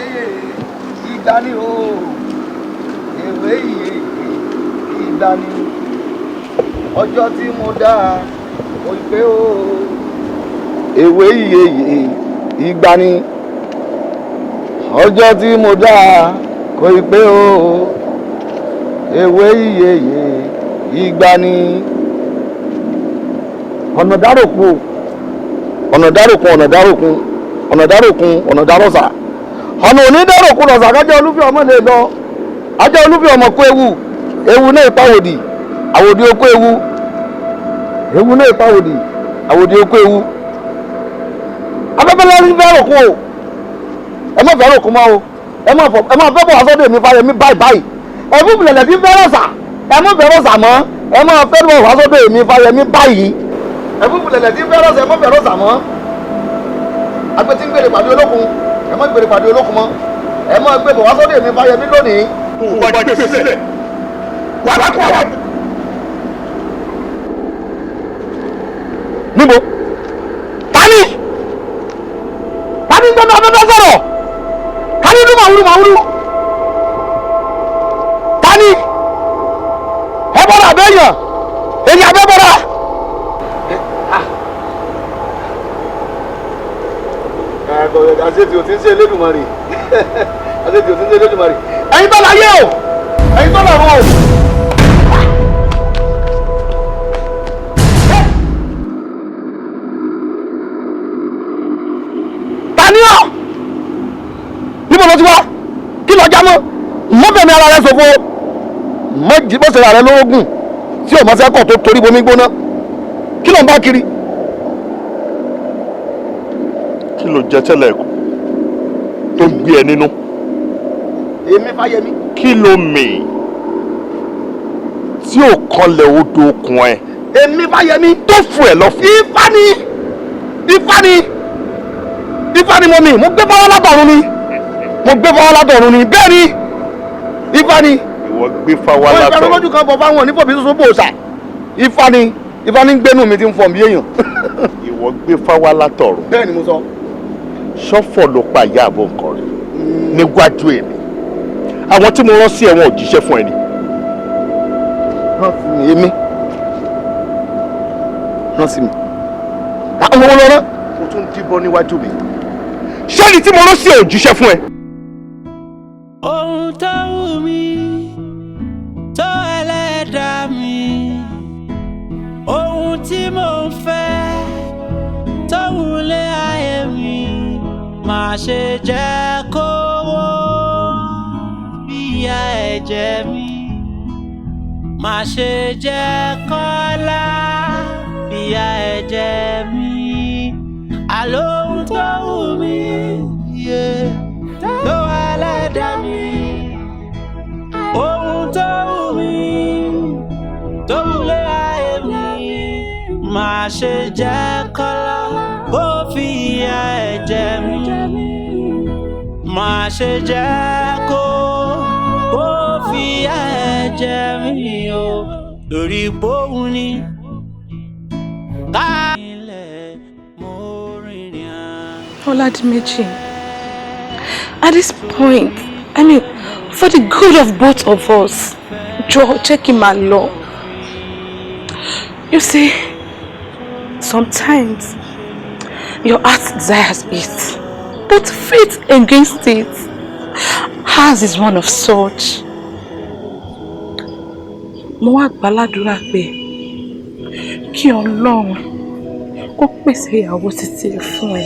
iyeye ìgbani o ewé iyeye ìgbani ọjọ́ tí mo dá o pé o ewé iyeye ìgbani ọjọ́ tí mo dá kò ì pé o ewé iyeye ìgbani ọ̀nà dáròkun ọ̀nà dáròkun ọ̀nà dáròkun ọ̀nà dáròkun ọ̀nà dárọ̀sà ọ̀nà òní dáròkun lọ̀sà kájẹ́ olúfẹ́ ọmọ lè lọ ajẹ́ olúfẹ́ ọmọ kó ewu náà ìpàwòdì àwòdì okó ewu náà ìpàwòdì àwòdì okó ewu afẹ́fẹ́ lẹ́rí fẹ́ròkun o ẹ má fẹ́ròkun mọ́ o ẹ má fẹ́ bọ̀ wá sọ́dọ̀ èmi Fáyẹmí báyìí ẹ̀fún ìbìlẹ̀ tí fẹ́rọ̀sà ẹ má fẹ́rọ̀sà mọ́ ẹ má fẹ́ bọ̀ wá sọ́dọ̀ èmi Fáyẹmí báyìí ẹ̀fún ìbìlẹ̀ tí fẹ́rọ̀sà ẹ má fẹ́rọ̀sà mọ́ agbẹ́ tí ń gbèrè pàdé olókun ẹ má gbèrè pàdé olókun mọ́ ẹ má gbé bọ̀ wá sọ́dọ̀ èmi Fáyẹmí lónìí. tó o bá gbé sílẹ̀ wà á kọ́ wa. níbo tani ń gbẹ́nu afẹ́fẹ́ sọ̀rọ̀ tani dún màwúrú tani ẹ bọ́ra abẹ́yàn èyí abẹ́ bọ́ra. àṣetì ò ti ń ṣe Elédùmarè àṣetì ò ti ń ṣe Elédùmarè ẹ̀yin bá láyé o ẹ̀yin bá lọ́run o. taniọ́ níbo ló ti wá kí lọ jámọ́ mọ́bẹ̀mí ara rẹ ṣòfò mọ́jì bó ṣe rà rẹ lóògùn tí ò mọ́ sẹ́kọ̀ tó torí bomi gbóná kí ló ń bá kiri. kí ló jẹ tẹ́lẹ̀ ẹ̀kọ́ tó gbé ẹ nínú. èmi Fáyẹmí. kí ló mì tí ò kanlẹ̀ odò okùn ẹ. èmi Fáyẹmí. tó fún ẹ lọ fún. ifá ni mo mì mo gbé fọwọ́ látọ̀run ni bẹ́ẹ̀ ni ifá ni. ìwọ gbé fáwọn látọ̀run. wọ́n ìfẹ́ lójú kan bọ̀ fáwọn onífọ̀bí soso bò ṣà ifá ni ń gbénu mi ti ń fọ̀ bí èèyàn. ìwọ gbé fáwọn látọ̀run. bẹ́ẹ̀ ni mo sọ. ṣọ́fọ̀ ló pa ìyá àbọ̀ nǹkan rẹ̀ níwájú èmi àwọn tí mo rán sí ẹ̀wọ̀n òjíṣẹ́ fún ẹni. èmi rán sí mi àwọn ọmọ lọ́rọ́. mo tún díbọ́n níwájú mi ṣé ni tí mo rán sí ẹ̀ òjíṣẹ́ fún ẹ. ohun tó wù mí tó ẹlẹ́dàá mi ohun tí mò ń fẹ́ tó wulé ayé mi má ṣe jẹ́ kó wó bíyà ẹ̀jẹ̀ mi má ṣe jẹ́ kọ́lá bíyà ẹ̀jẹ̀ mi àlóhun tó wù mí tó ẹlẹ́dàá mi ohun tó wù mí tó wulé ayé mi má ṣe jẹ́ kọ́lá ó fi ìyà ẹ̀jẹ̀ mi má ṣe jẹ́ kó ó fi ìyà ẹ̀jẹ̀ mi o lórí bóun ni ká ilẹ̀ mo rìnrìn àjò. Adedimeji, at this point, I mean, for the good of both of us, Joe, check him out, law. You see, sometimes your heart desires it, but faith against it. Ours is one of such. Mo wá gbàládùra pé kí Ọlọ́run kó pèsè ìyàwó títí fún ẹ.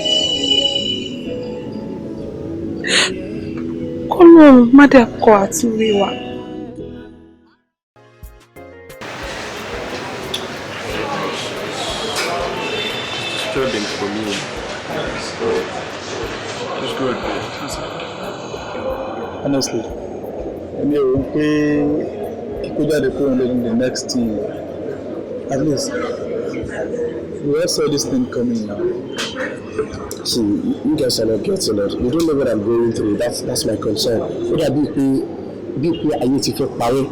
Kọ́lọ́run má dẹ̀ kọ̀ àti rí wa. Disturbing for me. It's good. Honestly, I mean, kíkó jáde kúrò in the next year. At least we all saw this thing coming now. See, you guys are not getting it. You don't know what I'm going through. That's my concern. What I BP I need to feel power.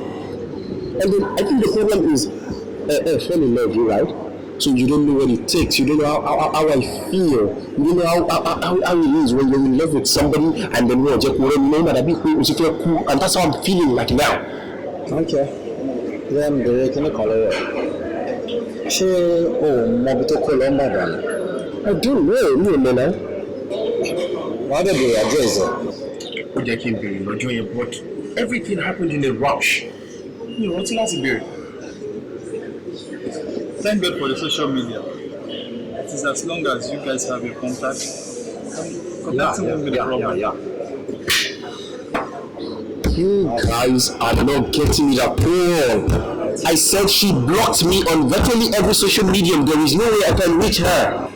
And then I think the problem is fall in love, you right? So you don't know what it takes. You don't know how I feel. You don't know how it is when you're in love with somebody and then what? Just know that cool, and that's how I'm feeling like now. Okay. Then the can call it. She Mobito Colomba. I don't know, now. Why did they address it? But everything happened in a rush. You know, what's the last beer? Thank God for the social media. It is as long as you guys have a contact. Yeah. You guys are not getting it at all. I said she blocked me on virtually every social medium. There is no way I can reach her.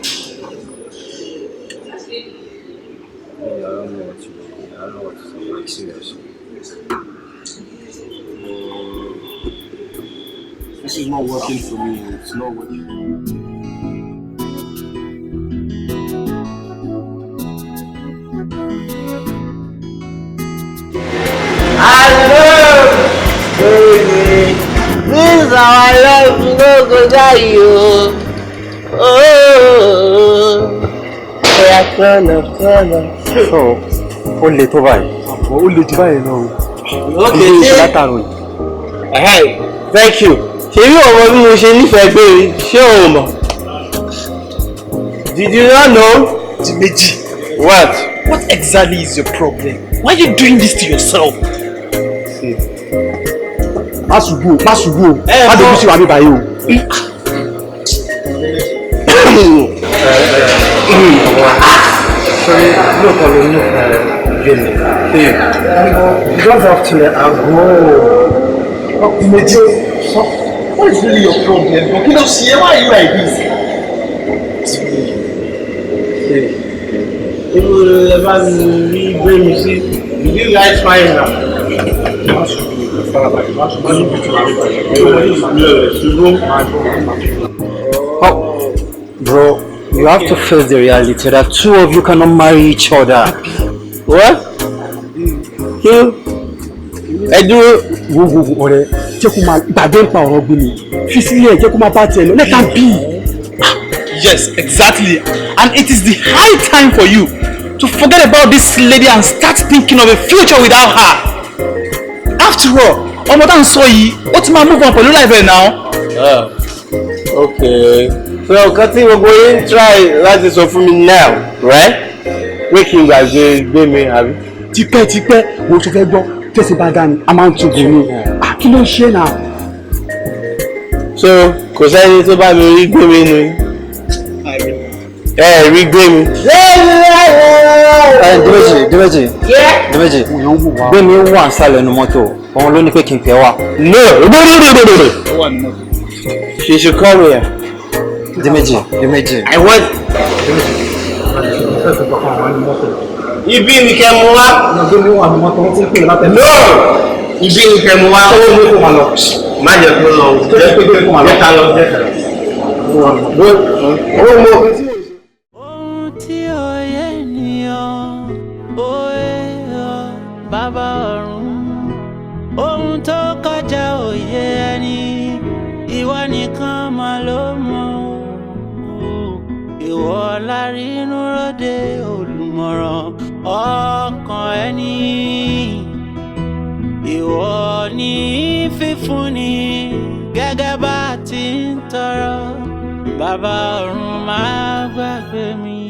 I don't know what to say. Like, seriously. This is not working for me. It's not working. Baby, this is how I love you, no go die you. Oh, I can't. So, ó le tó báyìí. Ó le jù báyìí lọ. Okay, thank you. Ṣé bí ọmọ bí mo ṣe nífẹ̀ẹ́ gbé ṣé o mọ̀? Did you not know? Adedimeji. What? What exactly is your problem? Why are you doing this to yourself? See. Má ṣubú o. Má dojú sí wa mi báyìí o. Sorry, no problem, no problem. You don't have to let her go. What is really your problem? Kí ló ṣe? Why are you like this? If you ever bring me see, did you guys find her? Oh, bro, you have to face the reality that two of you cannot marry each other. What? You? I do. Ọ̀rẹ́, jẹ́ kó máa gbàgbé nípa ọ̀rọ̀ gbé mi. Fi sílẹ̀, jẹ́ kó máa bá tiẹ̀ lọ. Let her be. Yes, exactly. And it is the high time for you to forget about this lady and start thinking of a future without her. After all, ọmọ tá ń sọ yìí, ó ti máa move on pẹ̀lú life ẹ̀ now. Okay. So, nǹkan tí gbogbo yín try láti sọ fún mi now, right? Wé kí n gbàgbé mi, àbí? Tipẹ́, wo ṣe fẹ́ gbọ́, tẹ̀sí bá dání, a máa ń tún bò ní. Kí ló ń ṣe náà? So, kò sẹ́ni tó bá mi rí gbé mi nù. Rí gbé mi. Adedimeji. Gbé mi wà sálẹ̀ nu mọ́tò, òun ló ní pé kí n pẹ́ wá. No. She should come here. Adedimeji. I want. Ibi ni kẹ́ mú wá. No. Ibi ni kẹ́ mú wá. Má jẹ́ kó lọ. Jẹ́ ká lọ. Ohun tí ó yé ènìyàn, ó yé ọ bàbá ọ̀run. Ohun tó kọjá òye ẹni, ìwọ nìkan mà ló mọ̀. Ìwọ lárínú ròde olùmọ̀ràn ọkàn ẹni. Ìwọ ní fífúnni gẹ́gẹ́ bá ti ń tọrọ. Bàbá ọ̀run má gbàgbé mi,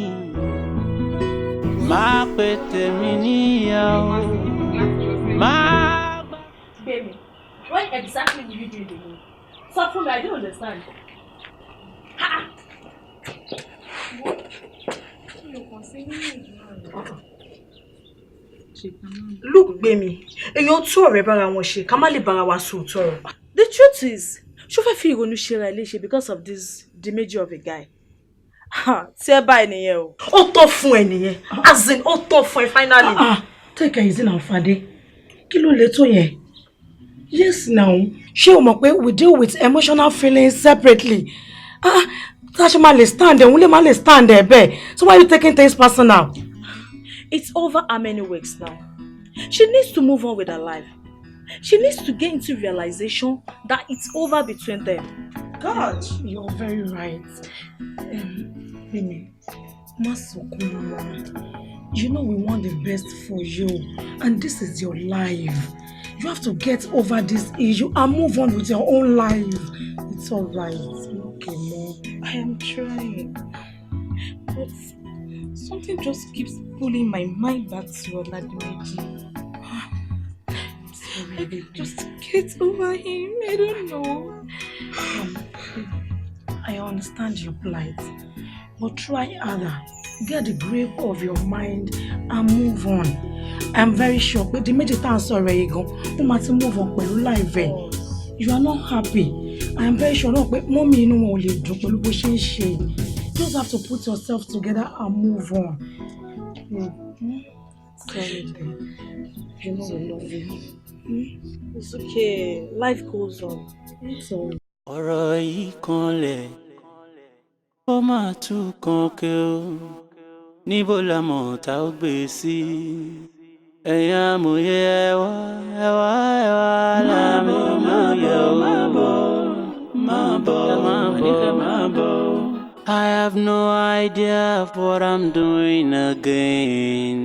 má pè tèmi níyàwó, má gbàgbé. Baby, what exactly will you do to me? Stop for me, I don't understand. Look, Bemi, èèyàn tú ọ̀rẹ́ bára wọn ṣe ká má lè bára wa sòótọ́ ọ̀rọ̀. The truth is, ṣó fẹ́ fi ìrònú ṣe ra léṣe because of this Adedimeji of a guy. Tí ẹ bá ẹnìyẹn o. Ó tọ́ fún ẹ nìyẹn, as in ó tọ́ fún ẹ finally. Take it easy now, Fade. Kí ló lè tó yẹn? Yes now. Ṣé o mọ̀ pé we deal with emotional feelings separately? Tá ṣe máa lè stand ẹ̀, òun lè máa lè stand ẹ̀ bẹ́ẹ̀. So why are you taking things personal? It's over how many weeks now? She needs to move on with her life. She needs to get into realization that it's over between them. God. You're very right. Mimi, you know we want the best for you, and this is your life. You have to get over this issue and move on with your own life. It's all right. Okay, Mom. I am trying. But something just keeps pulling my mind back to Adedimeji. I can just get over him. I don't know. I understand your plight, but try harder. Get the grip of your mind and move on. I'm very sure but the major time sorry go. You must move on with life. You are not happy. I am very sure but mommy no will do you just have to put yourself together and move on. Sorry, you know we love you. It's okay. Life goes on. Sorry. Ọ̀rọ̀ yìí kanlẹ̀, ó máa tún kan ké o, níbo la mọ̀ tá ó gbé sí. Ẹ̀yin amòye ẹ wá láàmì amòye o, máa bọ̀. I have no idea of what I'm doing again.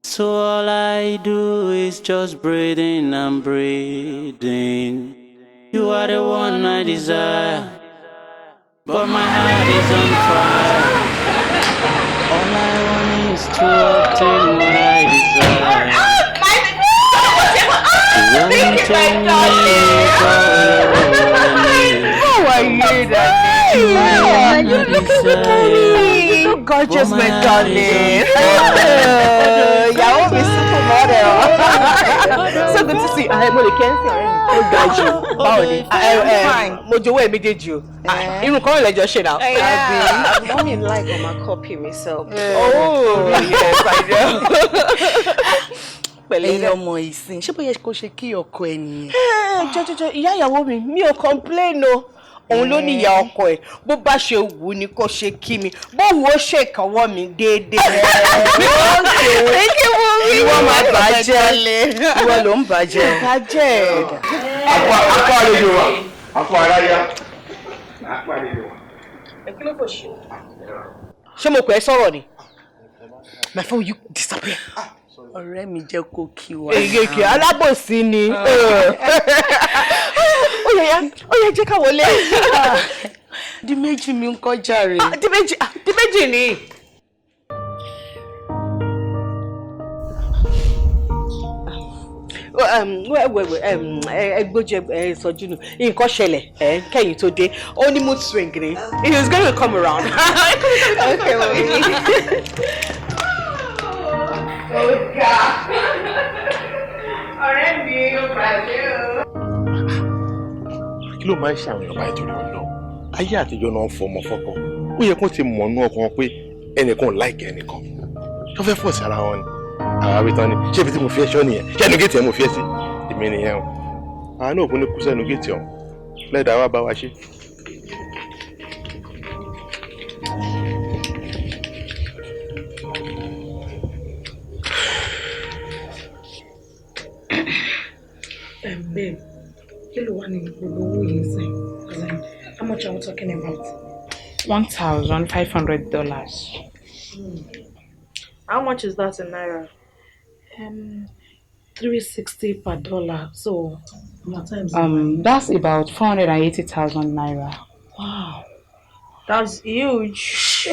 So all I do is just breathing and breathing. You are the one I desire, but my heart is on fire. All I want is to obtain what I desire. How are you, darling? You look so gorgeous, my darling. You're a supermodel. So good to see you. I'm really can't fine. Mojo way méjèèjì o. Irun kan lẹ jọ ṣe now. Mommy like my copy myself. Oh, yes, I know. Pẹ̀lẹ́ ọmọ ìsìn. Ṣé bóyá kò ṣe kí ọkọ ẹ nìyẹn? Jọjọjọ ìyá ìyàwó mi ò complain o. Òun ló ní ìyá ọkọ ẹ̀. Bó bá ṣe wù ní kó ṣe kí mi. Bó wù ó ṣe ìkànwọ́ mi déédéé. Ìwọ máa bàjẹ́. Ìwọ ló ń bàjẹ́. Bàjẹ́. Akọ àlejò wa. Akọ aráyá. Akọ àlejò wa. Ẹ kí ló kò ṣe? Ṣé mo pè é sọ̀rọ̀ ni? My phone you disappear. Ọ̀rẹ́ mi jẹ́ kó kí wa. Èyíkì alábòsí ni. Ó yẹ jẹ́ ká wọlé. Adedimeji mi ń kọjá rẹ̀. Adedimeji ni. Ẹgbójú sọjú nù nǹkan ṣẹlẹ̀ kẹ́yìn tó dé ó ní mood swing ni he is going to come around. Okay, ọ̀rẹ́ mi ò bàjẹ́ o. Kí ló máa ń ṣàwọn èèyàn báyìí torí ọ̀nà? Ayé àtijọ́ náà ń fọmọ fọ́kọ. Ó yẹ kó ti mọ̀ nú ọkàn pé ẹnìkan láìkẹ́ ẹnìkan. Tó fẹ́ fọ̀ sí ara wọn ni. Àwọn abitán ni ṣé ibi tí mo fi ẹṣọ́ nìyẹn? Ṣé ẹnu géètì ẹ̀ mo fi ẹ́ sí? Èmi nìyẹn o. Àwọn náà kún ní kú sẹ́nu géètì ọ̀hún. Lẹ́dàá wá bá wa ṣe. Babe, kilo wà nínú gbogbo owó yìí sẹ́yìn? How much are we talking about? $1,500. How much is that in naira? 360 per dollar. So, That's about 480,000 naira. Wow, that's huge.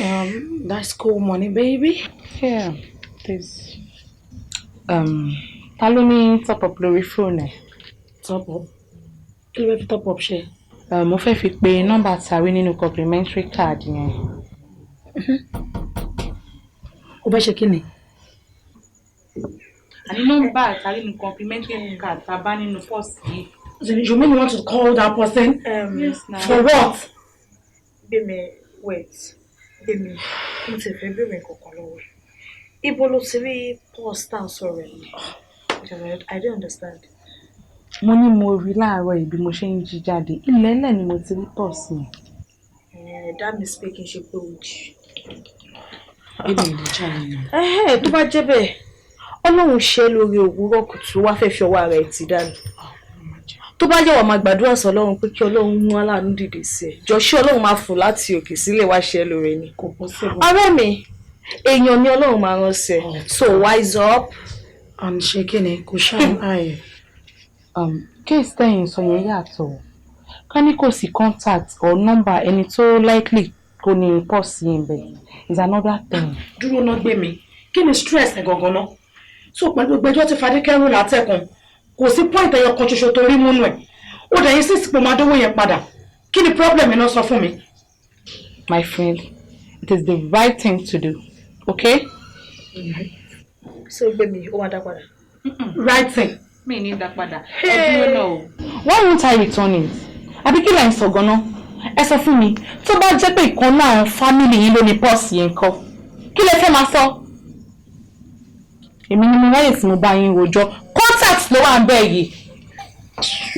That's cool money, baby. Yeah, there's ta ló ní top up lórí phone ẹ? Top up? Kí ló fẹ́ fi top up ṣe? Mo fẹ́ fi pe nọ́mbà tàrí nínú complimentary card yẹn. Ó fẹ́ ṣe kí ni? Àní nọ́mbà tàrí nínú complimentary card tá bá nínú purse yìí. You mean you want to call that person? Yes, now. For what? Bimi, wait. Bimi, mo ti fẹ́ bèèrè kankan lọ́wọ́. Ibo ló ti rí pause tá sọ̀rọ̀ yìí? I don't understand. Mo ní mo rí láàárọ̀ yìí bí mo ṣe ń jí jáde. Ilẹ̀ẹ́lẹ̀ ni mo ti rí purse yẹn. That mistake ń ṣe pé ó jì. Ilé ìlú jáde. Tó bá jẹ́ bẹ́ẹ̀, Ọlọ́run ṣe lórí òwúrọ̀ kùtù wá fẹ́ fi ọwọ́ rẹ̀ ti dànù. tó bá jẹ́ wà máa gbàdúrà sọ Ọlọ́run pé kí Ọlọ́run mú aláàánú dìde sí ẹ jọ ṣé Ọlọ́run máa fò láti òkè sílẹ̀ wá ṣe lóore ni kò possible. ọ̀rẹ́ mi èèyàn ni Ọlọ́run máa rán sí ẹ so wise up. ṣe kí ni kò ṣàlàyé. Case tẹ́yìn sọ yẹn yàtọ̀ ká ní kò sí contact or number ẹni tó likely kò ní pause yín bẹ́ẹ̀ is another thing. dúró náà gbé mi kí ni stress ẹ̀ gangan náà so pẹ̀lú gbẹjọ́ ti Fadékẹ́rù látẹ̀kùn kò sí point ẹyọ kan ṣoṣo tó rí múnú ẹ̀ ó dẹ̀ yín sí ìsìnkú máa dówó yẹn padà kí ni problem iná sọ fún mi. My friend, it is the right thing to do, okay? So gbé mi ó wá dá padà. Right thing. Mi ní dá padà. Ẹ dúró náà o. Why won't I return it? Àbí kí lẹ́yìn sọ gan-an? Ẹ sọ fún mi, tó bá jẹ́ pé ìkan náà àwọn fámìlì yín ló ní pọ́ọ̀sì yẹn kọ́. Kí lẹ fẹ́ máa sọ? Èmi ni mo ráyè tí mo bá yín rojọ́. Contact ló wà ń bẹ̀ yìí.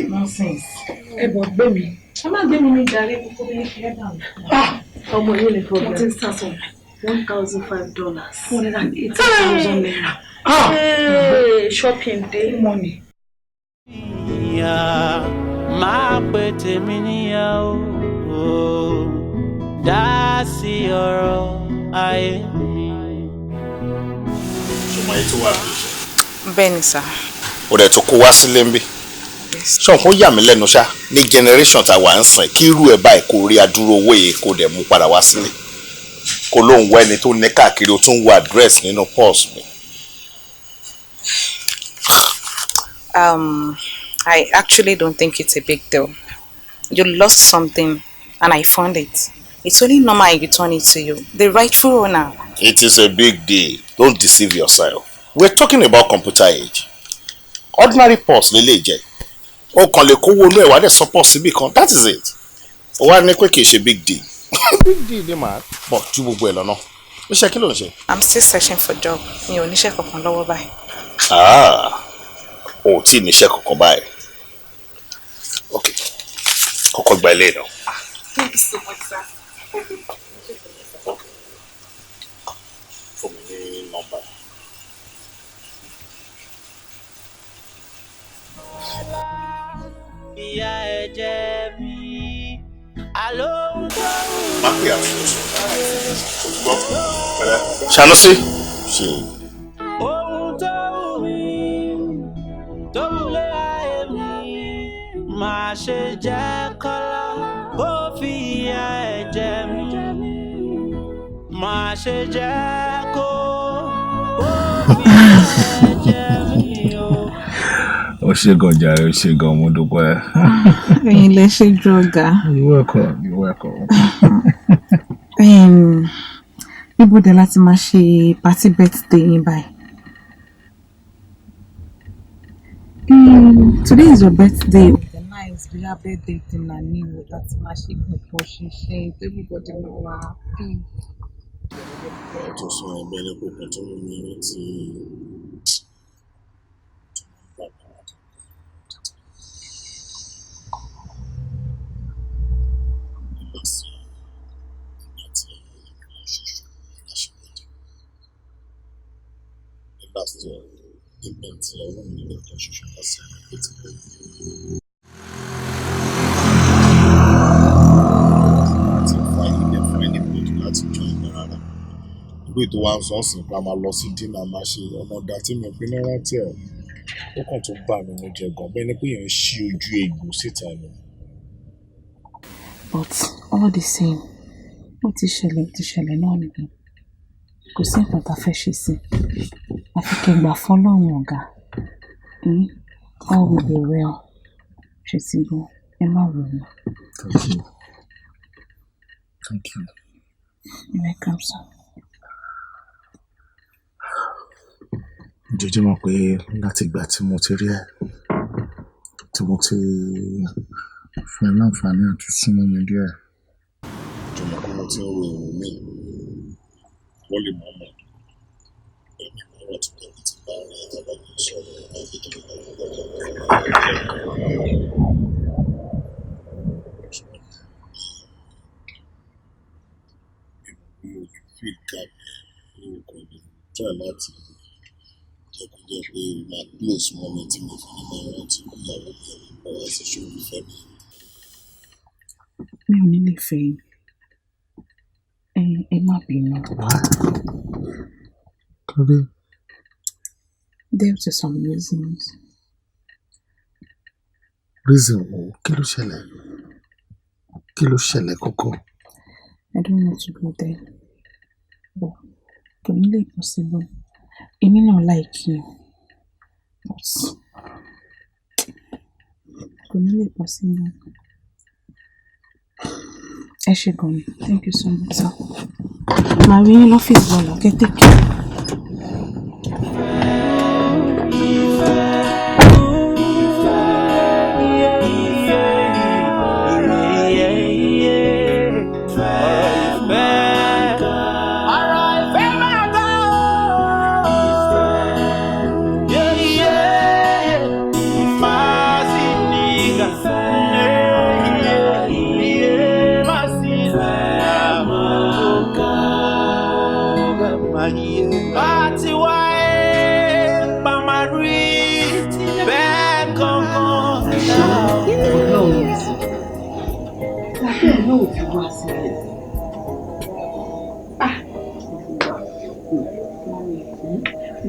Nonsense. Ẹ bọ̀ gbé mi. Ẹ má gbé mi ní ìdarí kókó bí ẹ dà mí. Ọmọ yóò lè fọ Wọ́n ti ń sàtọ̀. $1,005. 180,000 naira. Hey, shopping day money. Máa pè tèmi níyàwó dá sí ọ̀rọ̀ ayé mi. ṣùgbọ́n ètò wà bí iṣẹ́. Bẹ́ẹ̀ ni sà. ó dẹ̀ tó kó wá sílé ń bí. ṣé òun kò yà mí lẹ́nu ṣá ní generation tá a wà ń sìn kí irú ẹ̀ báyìí kó rí adúrò owó yìí kó dẹ̀ mú padà wá sílé kó lóun wá ẹni tó ní káàkiri ó tún wá address nínú pulse mi. I actually don't think it's a big deal. You lost something and I found it. It's only normal I return it to you, the rightful owner. It is a big deal. Don't deceive yourself. We're talking about computer age. Ordinary pulse lele jẹ. O kàn lè kówó inú ẹ̀ wá dẹ̀ support síbì kan. That is it. O wá ní pé kì í ṣe big deal. Big deal ni màá. Bọ̀ ju gbogbo ẹ̀ lọ́nà. Iṣẹ́ kí ló ń ṣe? I'm still searching for job. Mi ò níṣẹ́ kankan lọ́wọ́ báyìí. O ò tí ì níṣẹ́ kankan báyìí. Okay. Kọ́kọ́ gba ilé náà. Thank you so much, sir. Fún mi ní nọ́mbà. Ìyá ẹ̀jẹ̀ mi, àlọ́ ń gbọ́. Má pè àfihàn. Gbọ́ pẹ̀lẹ́. Ṣànúsí. Ṣé. Ohun tó wù mí, tó wù lé ayé mi, máa ṣe jẹ́ kọ́lá, ó fi ìyá ẹ̀jẹ̀ mi. Máa ṣe jẹ́ kó, ó fi ìyá ẹ̀jẹ̀ mi o. Ó ṣe gan jàre, ó ṣe gan mo dúpẹ́. Ẹ̀yin lẹ ṣe jù ọ̀gá. You're welcome, you're welcome. Níbo dẹ̀ láti máa ṣe party birthday yín báyìí? Today is your birthday. The nice we have birthday dinner ní ìwé láti máa ṣe gbọ̀ngàn ṣiṣẹ́ everybody máa wà happy. Tó sọ ẹgbẹ́ ní pípẹ́ tó mú mi rántí. Last year, event ọwọ́ mi ní ọjọ́ ṣoṣo lọ́sẹ̀ àti fáyé ilẹ̀ fún ẹni bòdì láti jọ ìgbà rárá. Ìgbé tó wá ń sọ ọ̀sìn pa máa lọ sí dínà máa ṣe ọmọ ọ̀dà tí mo pinnu rántí ẹ̀. Ó kàn tó bà mí mo jẹ gan bẹ́ẹ̀ ni pé èèyàn ń ṣí ojú egbò síta ni. But all the same, ó ti ṣẹlẹ̀ náà nìkan. Kò sí nǹkan tá a fẹ́ ṣe sí. Àfi kẹgbà fọ́lọ́run ọ̀gá. All will be well. Ṣé ti gbọ́? Ẹ má wò ó. Thank you. Thank you. You're welcome, sir. Ǹjẹ́ mọ̀ pé láti ìgbà tí mo ti rí ẹ, tí mo ti fún ẹ láǹfààní àti súnmọ́ mi díẹ̀. Jọ̀mọ̀ pé mo ti ń ro èrò mi. Wọ́n lè mọ̀ ọmọ ẹni ọ̀rọ̀ tí mo ti bá rí ẹ̀dá ní sọ̀rọ̀ feel gap ní ọkọ̀ mi try láti jẹ́ kó jẹ́ pé máa close moment mi fún mi máa rántí ìyàwó mi ọ̀rọ̀ ẹ̀sìn ṣòro ìfẹ́ mi. Mi ò ní lè fẹ́ yín. Ẹ má bínú. Kọ́dé. Due to some reasons. Reason wo? Kí ló ṣẹlẹ̀? Kí ló ṣẹlẹ̀ kókó? I don't want to go there. But kò ní lè possible. Èmi náà like you. But kò ní lè possible. Ẹ ṣé gan ni. Thank you so much, sir. Màá rí yín lọ́fíìsì lọ́la. Okay, take care.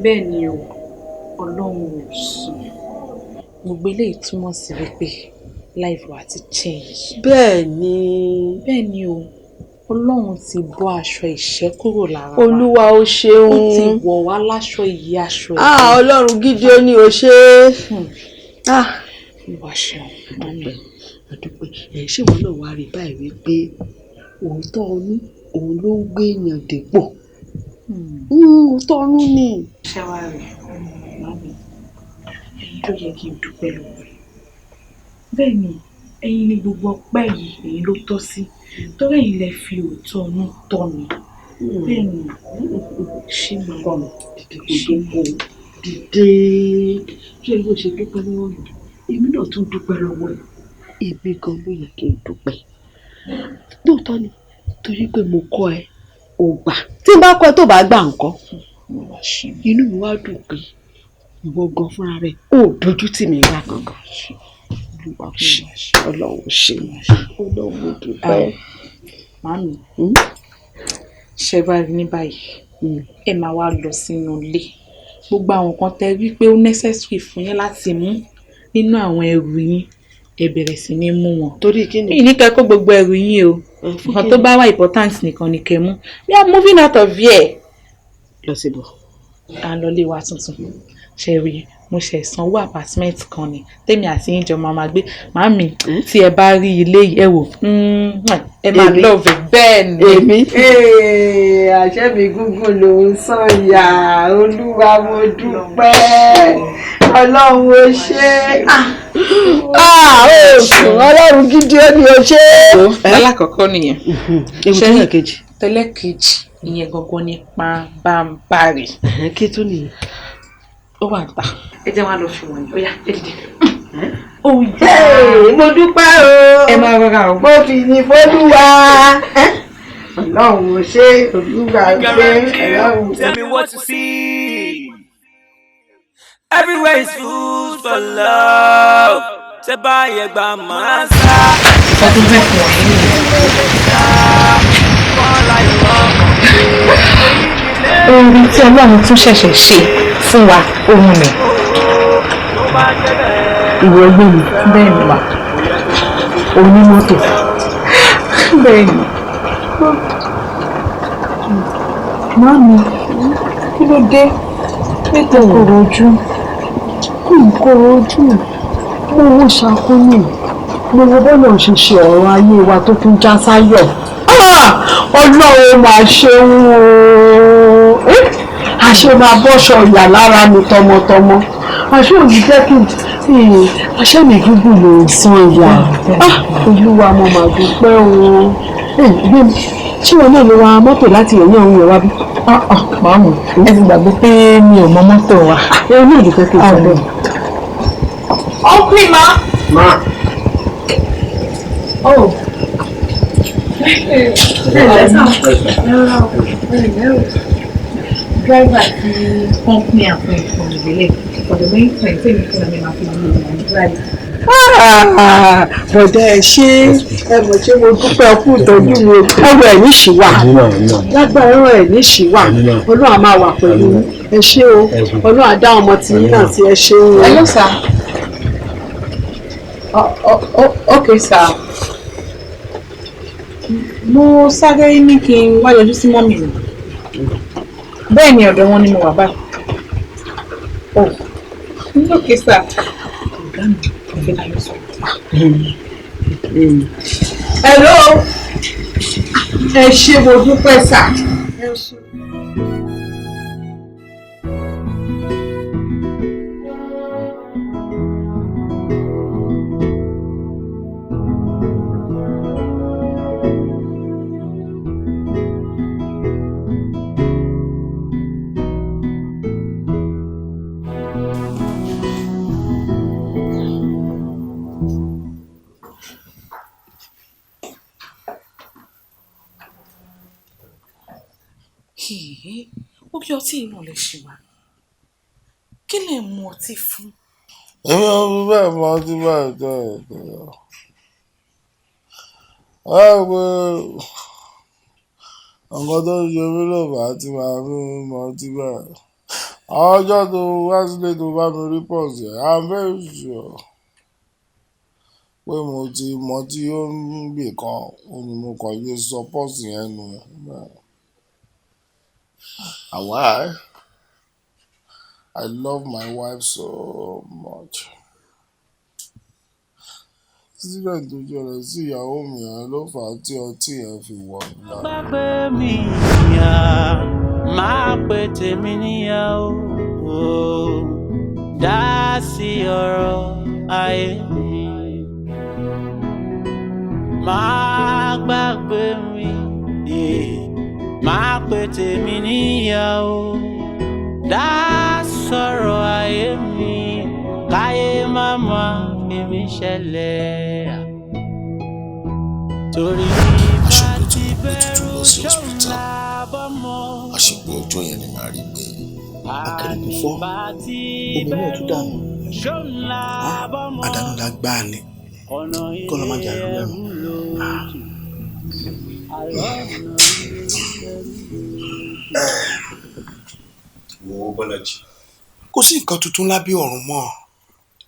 Bẹ́ẹ̀ ni o, Ọlọ́run ò sùn. Gbogbo eléyìí túmọ̀ sí wípé life wa ti change. Bẹ́ẹ̀ ni o, Ọlọ́run ti bọ́ aṣọ ìṣẹ́ kúrò lára wa. Olúwa ó ṣeun. Ó ti wọ̀ wá láṣọ ìyí aṣọ ìṣẹ́. Ọlọ́run gidi ó ní o ṣe. Olúwa ṣeun. Àmín. Àdúpẹ́ ṣé wọn náà wá rí báyìí wípé òótọ́ ọnú òun ló ń gbé èèyàn dépò. Òótọ́ ọnú ni. Ṣé wàá rí màmí? Ẹ̀yin ló yẹ kí n dúpẹ́ lọ́wọ́. Bẹ́ẹ̀ ni ẹ̀yin ní gbogbo ọpẹ́ yìí èyí ló tọ́ sí. Torí ẹ̀yin lẹ fi òótọ́ ọnú tọ́ mi. Bẹ́ẹ̀ ni ṣé màmá dìde kò dúpọ̀ dìde ṣé ló ṣe dúpẹ́ lọ́wọ́ mi? Èmi náà tún dúpẹ́ lọ́wọ́ ẹ̀. Èmi gan ló yẹ kí n dúpẹ́. Lóòótọ́ ni torí pé mo kọ́ ẹ ò gbà. Tí n bá kọ́ ẹ tó bá gbà ńkọ́? Inú mi wá dùn pé ìwọ gan fúnra rẹ̀ ò dojú tì mí wá gangan. Ọlọ́run ṣe Ọlọ́run mo dúpẹ́. Màmí ṣe bá rí ní báyìí ẹ máa wá lọ sínú ilé. Gbogbo àwọn nǹkan tẹ́ rí pé ó necessary fún yín láti mú nínú àwọn ẹrù yín ẹ bẹ̀rẹ̀ sí ní mú wọn. Torí kí ni? Mi ní kẹ́ kó gbogbo ẹrù yín o. Nǹkan tó bá wà important nìkan ni kẹ́ mú. We are moving out of here. Lọ síbò. À ń lọ ilé wa tuntun. Ṣé rí mo ṣe sanwó apartment kan ni tèmi àti yín jọ máa gbé. Màámi tí ẹ bá rí ilé ẹ wò ẹ máa love bẹ́ẹ̀ ni. Èmi àṣẹ mi gúngún ló ń sọ̀yà. Olúwa mo dúpẹ́. Ọlọ́run ó ṣe. Ọlọ́run gidi ó ní o ṣe. Alákọ̀ọ́kọ́ nìyẹn. Ewu tẹ́lẹ̀ kejì. Tẹ́lẹ̀ kejì ìyẹn gangan ní pàmbárì. Kí tún nìyẹn? Ó wà níta. Ẹ jẹ́ wá lọ fi wọ̀nyí. Ó yá ẹ dìde. Mo dúpẹ́ o. Ẹ máa rọra o. Mo fi ní fọ́lúwa. Ọlọ́run ò ṣe Olúwa ò ṣe Ọlọ́run. Tell me what you see. Everywhere is food for love. Ṣé báyẹn gba máa sá? Ọdún bẹ́ẹ̀ fún wọ̀nyí orin tí Ọlọ́run tún ṣẹ̀ṣẹ̀ ṣe fún wa ohun mi. Ìwọ ẹgbẹ́ mi. Bẹ́ẹ̀ ni wà. Onímọ́tò. Bẹ́ẹ̀ ni. Màámi, kí ló dé? Pété kòrò ojú. Kòrò ojú. Mo wo ṣàkóní. Mo wo bọ́lá òṣìṣẹ́ ọ̀rọ̀ ayé wa tó tún já sáyọ̀. Ọlọ́run máa ṣeun o. Àṣẹ máa bọ́ṣọ ìyà lára mi tọmọtọmọ. Àṣẹ òní jẹ́ kí àṣẹ mi gígùn ló ń san ìyà. Olúwa mo máa dúpẹ́ o. Ṣé wọn náà lè wa mọ́tò láti ẹ̀yìn ọ̀hún yẹn wá bí? Màámu, ẹ ti gbàgbé pé mi ò mọ mọ́tò wa. Ẹ ní ìdíkẹ́ kí n sọ bẹ́ẹ̀. Ọkùnrin ma. Ma. Oh. driver tí company appoint fún mi lélẹ̀ for the main time tí èmi fúnra mi máa fi gbé ìrìn drive. Bọ̀dá ẹ ṣé ẹ mọ̀ ṣé mo dúpẹ́ ọkú ìtọ́jú mi ọ̀rọ̀ ẹ̀ ní ṣìwà lágbára ọ̀rọ̀ ẹ̀ ní ṣìwà Ọlọ́run á máa wà pẹ̀lú ẹ ṣé o Ọlọ́run á dá ọmọ tí yín náà sí ẹ ṣé o. Hello sir. Okay sir. Mo sáré ní kí n wá yọjú sí mọ́mì mi. Bẹ́ẹ̀ ni ọ̀dọ̀ wọn ni mo wà báyìí. Oh, okay sir. Ọ̀gá mi, Ifedayo sọ. Hello. Ẹ ṣé mo dúpẹ́ sà. Ó bí ọtí iná lè ṣe wá. Kí lè mú ọtí fún? Èmi ò fi bẹ́ẹ̀ mọ ọtí báyìí tó ẹ̀ tó yọ. Nǹkan tó ń ṣe mí ló fà á tí màá fi mọ ọtí báyìí. Àwọn ọjọ́ tó wá sílé tó bá mi rí pọ̀ sí ẹ̀, I'm very sure pé mo ti mọ tí ó ń bì kan ó ní mo kàn yé sọ pọ́ọ̀sì yẹn nù. And why? I love my wife so much. Síbẹ̀ tó jọrọ sí ìyàwó mi yẹn ló fà á tí ọtí yẹn fi wọ̀ mí lára. Gbàgbé mi ìyá máa pè tèmi níyàwó dá sí ọ̀rọ̀ ayé mi. Máa gbàgbé mi máa pè tèmi níyàwó dá sọ̀rọ̀ ayé mi káyé má máa fi mí ṣẹlẹ̀. Torí bá ti bẹ̀rù ṣọ́nà bọ́mọ. Àṣìgbò ọjọ́ yẹn ni màá rí pé Akẹ́rẹ́kù fọ́ omi náà tún dànù. Àdánù la gbáà ni kọ́ ló má jà lọ́wọ́. Wo Bọ́lájì. Kò sí nǹkan tuntun lábẹ́ ọ̀run mọ́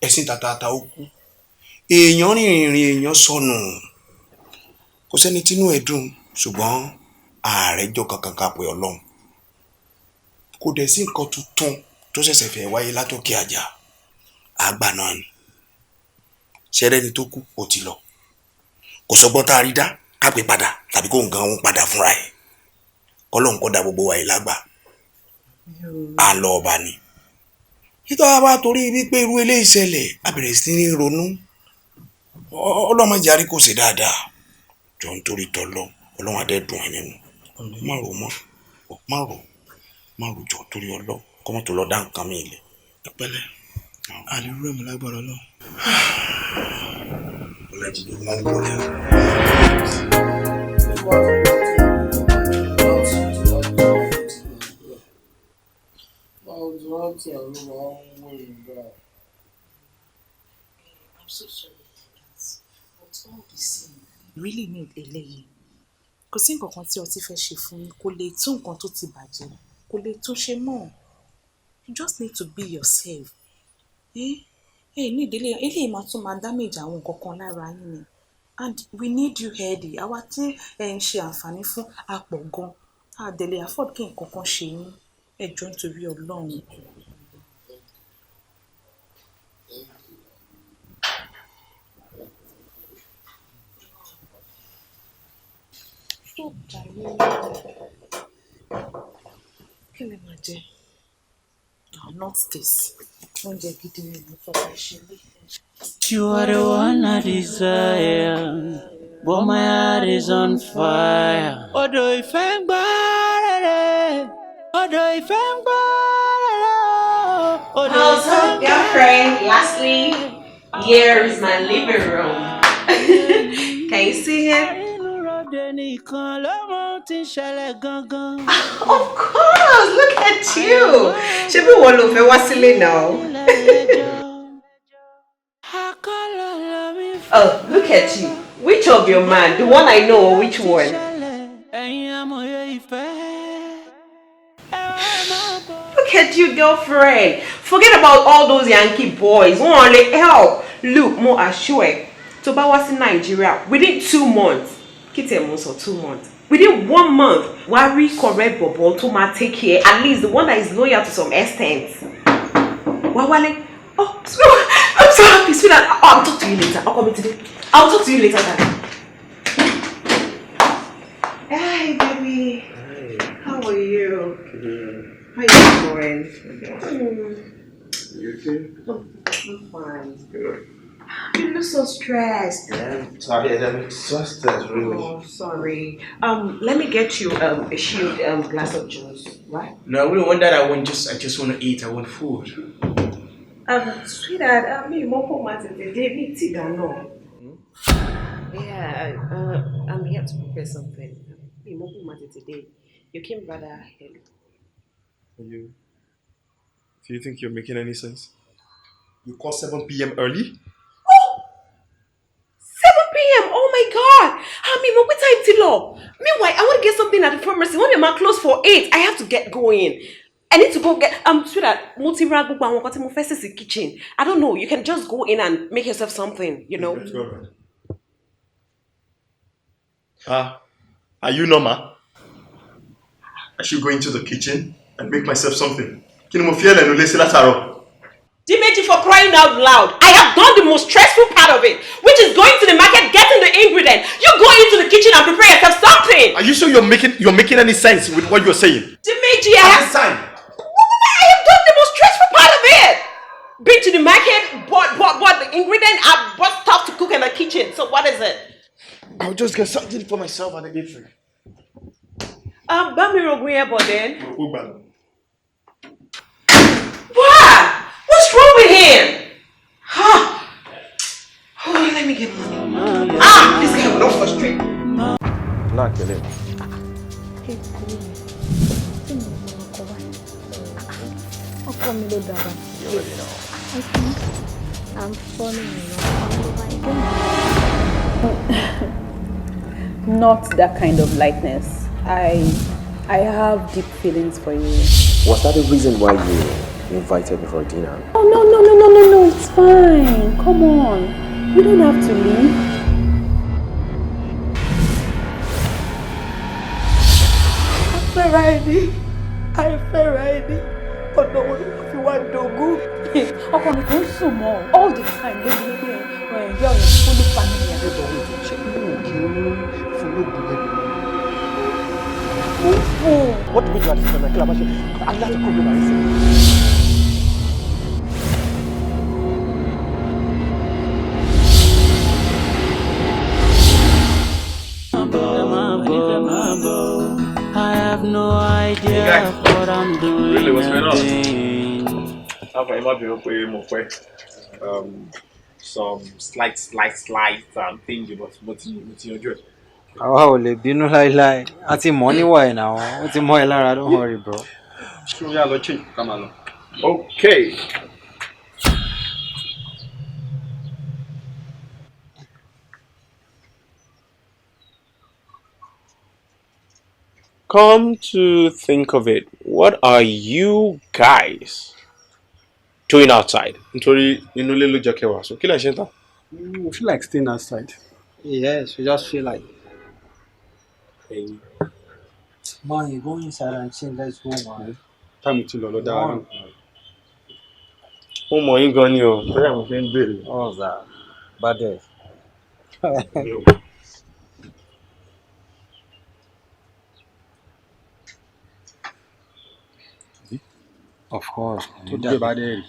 ẹ̀sìn tàtàtà ó kú èèyàn rìnrìn èèyàn sọnù kò sẹ́ni tínú ẹ̀ dùn ṣùgbọ́n ààrẹ jọ kankan ká pé Ọlọ́run kò dẹ̀ sí nǹkan tuntun tó ṣẹ̀ṣẹ̀ fẹ́ wáyé látòkè àjà àgbà náà ni ṣẹ́rẹ́ni tó kú ó ti lọ kò sọgbọ́n tá a rí dá ká pé padà tàbí kó nǹkan òun padà fúnra ẹ̀ kọ́lọ́hún kọ́ da gbogbo wa yìí lágbà á lọ ọba ni títọ́ a bá torí wípé irú eléyìí ṣẹlẹ̀ a bẹ̀rẹ̀ sí ní ronú ọlọ́mọdé àrí kò ṣe dáadáa jọ ń torí tọ́lọ́ Ọlọ́run adẹ́dùn ẹ̀ nínú má rò mọ́ má rò jọ torí ọlọ́ kọ́mọ́ tó lọ dá nǹkan mi ilẹ̀. Ìpẹ́lẹ̀ àlèrú ẹ̀mú lágbára Ọlọ́run. Bọ́lájì ló máa ń bọ̀ lẹ́nu. I'm so sorry for that. But all the same, you really need eléyìí. Kò sí nǹkan kan tí ọtí fẹ́ ṣe fún yín kó lè tún nǹkan tó ti bàjẹ́ kó lè tún ṣe mọ́. You just need to be yourself. Ní ìdílé eléyìí máa tún máa damage àwọn nǹkan kan lára yín ni. And we need you healthy. Àwa tí ẹ ń ṣe àǹfààní fún apọ̀ gan. Àdẹ̀lẹ̀ afford kí nǹkan kan ṣe yín. Ẹ jọ̀ọ́ nítorí Ọlọ́run. Kí lè máa jẹ? No, not this. Oúnjẹ gidi ni mo fẹ́ ṣe lé. You are the one I desire, but my heart is on fire. Odò ìfẹ́ ń gbá rere, odò ìfẹ́ ń gbá rere. How's up, girlfriend? Lastly, here is my living room. Can you see it? Of course, look at you. Shebi wọ́n ló fẹ́ wá sílé now. Oh, look at you. Which of your man? The one I know or which one? Look at you, girlfriend. Forget about all those Yankee boys. Wọ́n only help. Look, more assure. To bá wá sí Nigeria within 2 months. Kite mo sọ 2 months. Within 1 month, worry correct bobo to ma take care. At least the one that is loyal to some extent. Wawale. Oh, I'm so happy, sweetheart. Oh, I'll talk to you later. I'll come in today. I'll talk to you later, darling. Hey, baby. Hey. How are you? How are you doing? You okay? I'm fine. Good. You look so stressed. Yeah, I'm tired. I'm exhausted, really. Oh, sorry. Let me get you a shield glass of juice, right? No, I wouldn't want that. I just want to eat. I want food. Sweetheart, me more David Tigano. Yeah, I'm here to prepare something. Me more today. You came rather early. Do you think you're making any sense? You call 7 p.m. early? 7 p.m. Oh my God! What time till? Meanwhile, I want to get something at the pharmacy. When the man close for 8, I have to get going. I need to go get sweetheart, kitchen. I don't know. You can just go in and make yourself something, you know. Are you normal? I should go into the kitchen and make myself something. Dimeji, for crying out loud. I have done the most stressful part of it, which is going to the market, getting the ingredient. You go into the kitchen and prepare yourself something. Are you sure you're making any sense with what you're saying? Dimeji, I have done the most stressful part of it. Been to the market, bought the ingredient, I bought stuff to cook in the kitchen. So what is it? I'll just get something for myself and I get free. What? What's wrong with him? Oh, let me get money. This guy will not frustrate. Not kill it. You already know. I'm falling in love. Not that kind of lightness. I have deep feelings for you. Was that the reason why you invited me for dinner? Oh, no, it's fine. Come on. You don't have to leave. I feel ready. But no one if you want to go. Ọkùnrin kan sùn mọ́ all the time lórí wípé ẹ̀yọ́ yẹn fún family everybody. What do we do at this moment? I'm not a problem. I have no idea what I'm doing. Really, what's going on? Some slight thing about your Àwa ò lè bínú láíláí. A ti mọ̀ níwà ẹ̀ náà. Ó ti mọ́ ẹ lára, don't worry, bro. Sure, yeah, let's check. Come on. Okay. Come to think of it, what are you guys doing outside? Nítorí inú ilé ló jẹ́ kẹwàá. So kí lẹ ṣe ń tà? We feel like staying outside. Yes, we just feel like. Hey. Man, you go inside and chill, let's go, man. Time to lọ dára. Ó mọ̀ yín gan ni o. Bẹ́ẹ̀ mo ṣe ń béèrè. What's that? Bad day. Of course. To do bad day.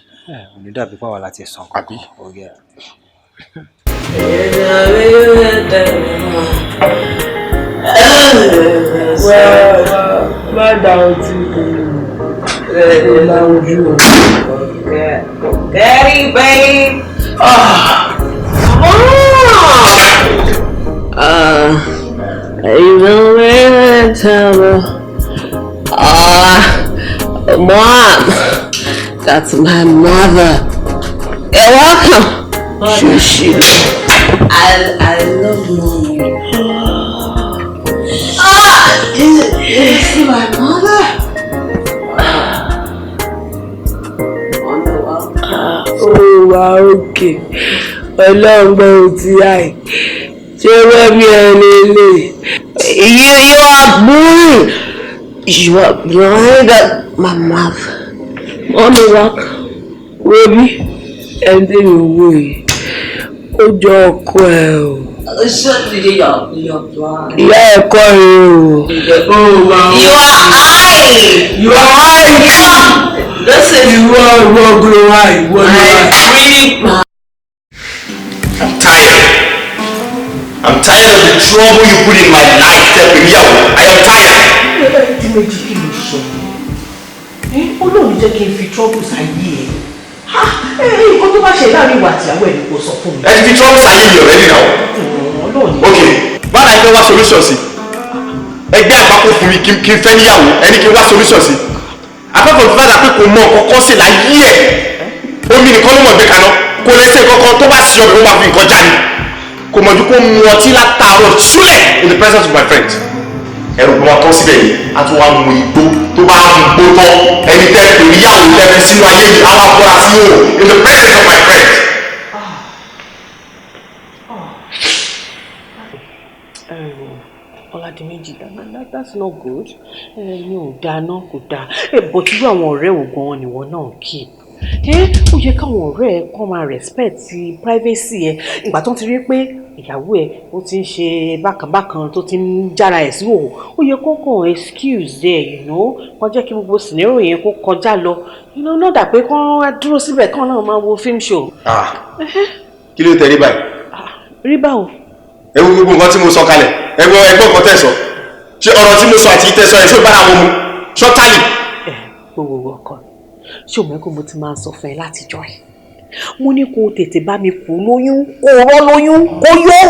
We need that before láti sàn. Àbí? Oh yeah. Má dá ojú Daddy, babe. Come on. You know when Mom, that's my mother. You're welcome. I love Mommy. Is my mother? Oh, wow, okay. Along both eye. You are born. You are blind at my mouth. Mommy, walk, baby, and then you will. Oh, your quail. Certainly, you're blind. Yeah, quail. Oh, wow. You are high. You are high. Come. Listen, you are high. I'm tired. I'm tired of the trouble you put in my life, Tepiyawo. I am tired. Adedimeji kí ló sọ? Olóòní jẹ́ kí n fi trouble sáyé ẹ̀. Nǹkan tó bá ṣe láàrin ìwà àtìyàwó ẹ̀ ni kò sọ fún mi. Ẹ ti fi trouble sáyé mi already now. Okay, bára ẹgbẹ́ wá solution sí. Ẹgbẹ́ àpapọ̀ fún mi kí n fẹ́ níyàwó, ẹni kí n wá solution sí. Akẹ́kọ̀ọ́ tó fẹ́ pé kò mọ kọ́kọ́ sí láyé ẹ̀. Omi nìkan ló mọ̀ gbé kaná. Kò lè ṣe kankan tó bá ṣe ọ̀bẹ ó máa fi nǹkan já ni. Kò mọ̀jú kó mu ọtí látàárọ̀ súlẹ̀ in the presence of my friends. Ẹ̀rù kò máa tọ́ síbẹ̀ yìí, a tún wá mu igbó tó bá mu igbó tán ẹni tẹ́ pè níyàwó lẹ́fi sínú ayé yìí á wá bọ́ra sí òòrùn in the presence of my friends. Adedimeji, that's not good. Mi ò dáná kò dáa. But irú àwọn ọ̀rẹ́ wo gan-an ni wọ́n náà keep. Ó yẹ káwọn ọ̀rẹ́ ẹ kọ́ máa respect privacy ẹ. Ìgbà tó ń ti rí pé ìyàwó ẹ ó ti ń ṣe bákanbákan tó ti ń jára ẹ̀ sí òwò. Ó yẹ kó kàn excuse there, kàn jẹ́ kí gbogbo scenario yẹn kó kọjá lọ. Náà dà pé kán dúró síbẹ̀ kán náà máa wo film show. Kí ló tẹ̀ rí báyìí? Rí báwo? Ẹ wo gbogbo nǹkan tí mo sọ kalẹ̀. Ẹgbẹ́ nǹkan tẹ̀ sọ. Ṣé ọ̀rọ̀ tí mo sọ àti ìtẹ̀ sọ ẹ̀ ṣó bára wọn mu? Ṣọ́tàlì. Gbogbo ọkọ ṣé o mọ̀ pé mo ti máa ń sọ fún ẹ látijọ́ ẹ̀ mo ní kó o tètè bá mi kú lóyún kó o rọ́ lóyún kó yó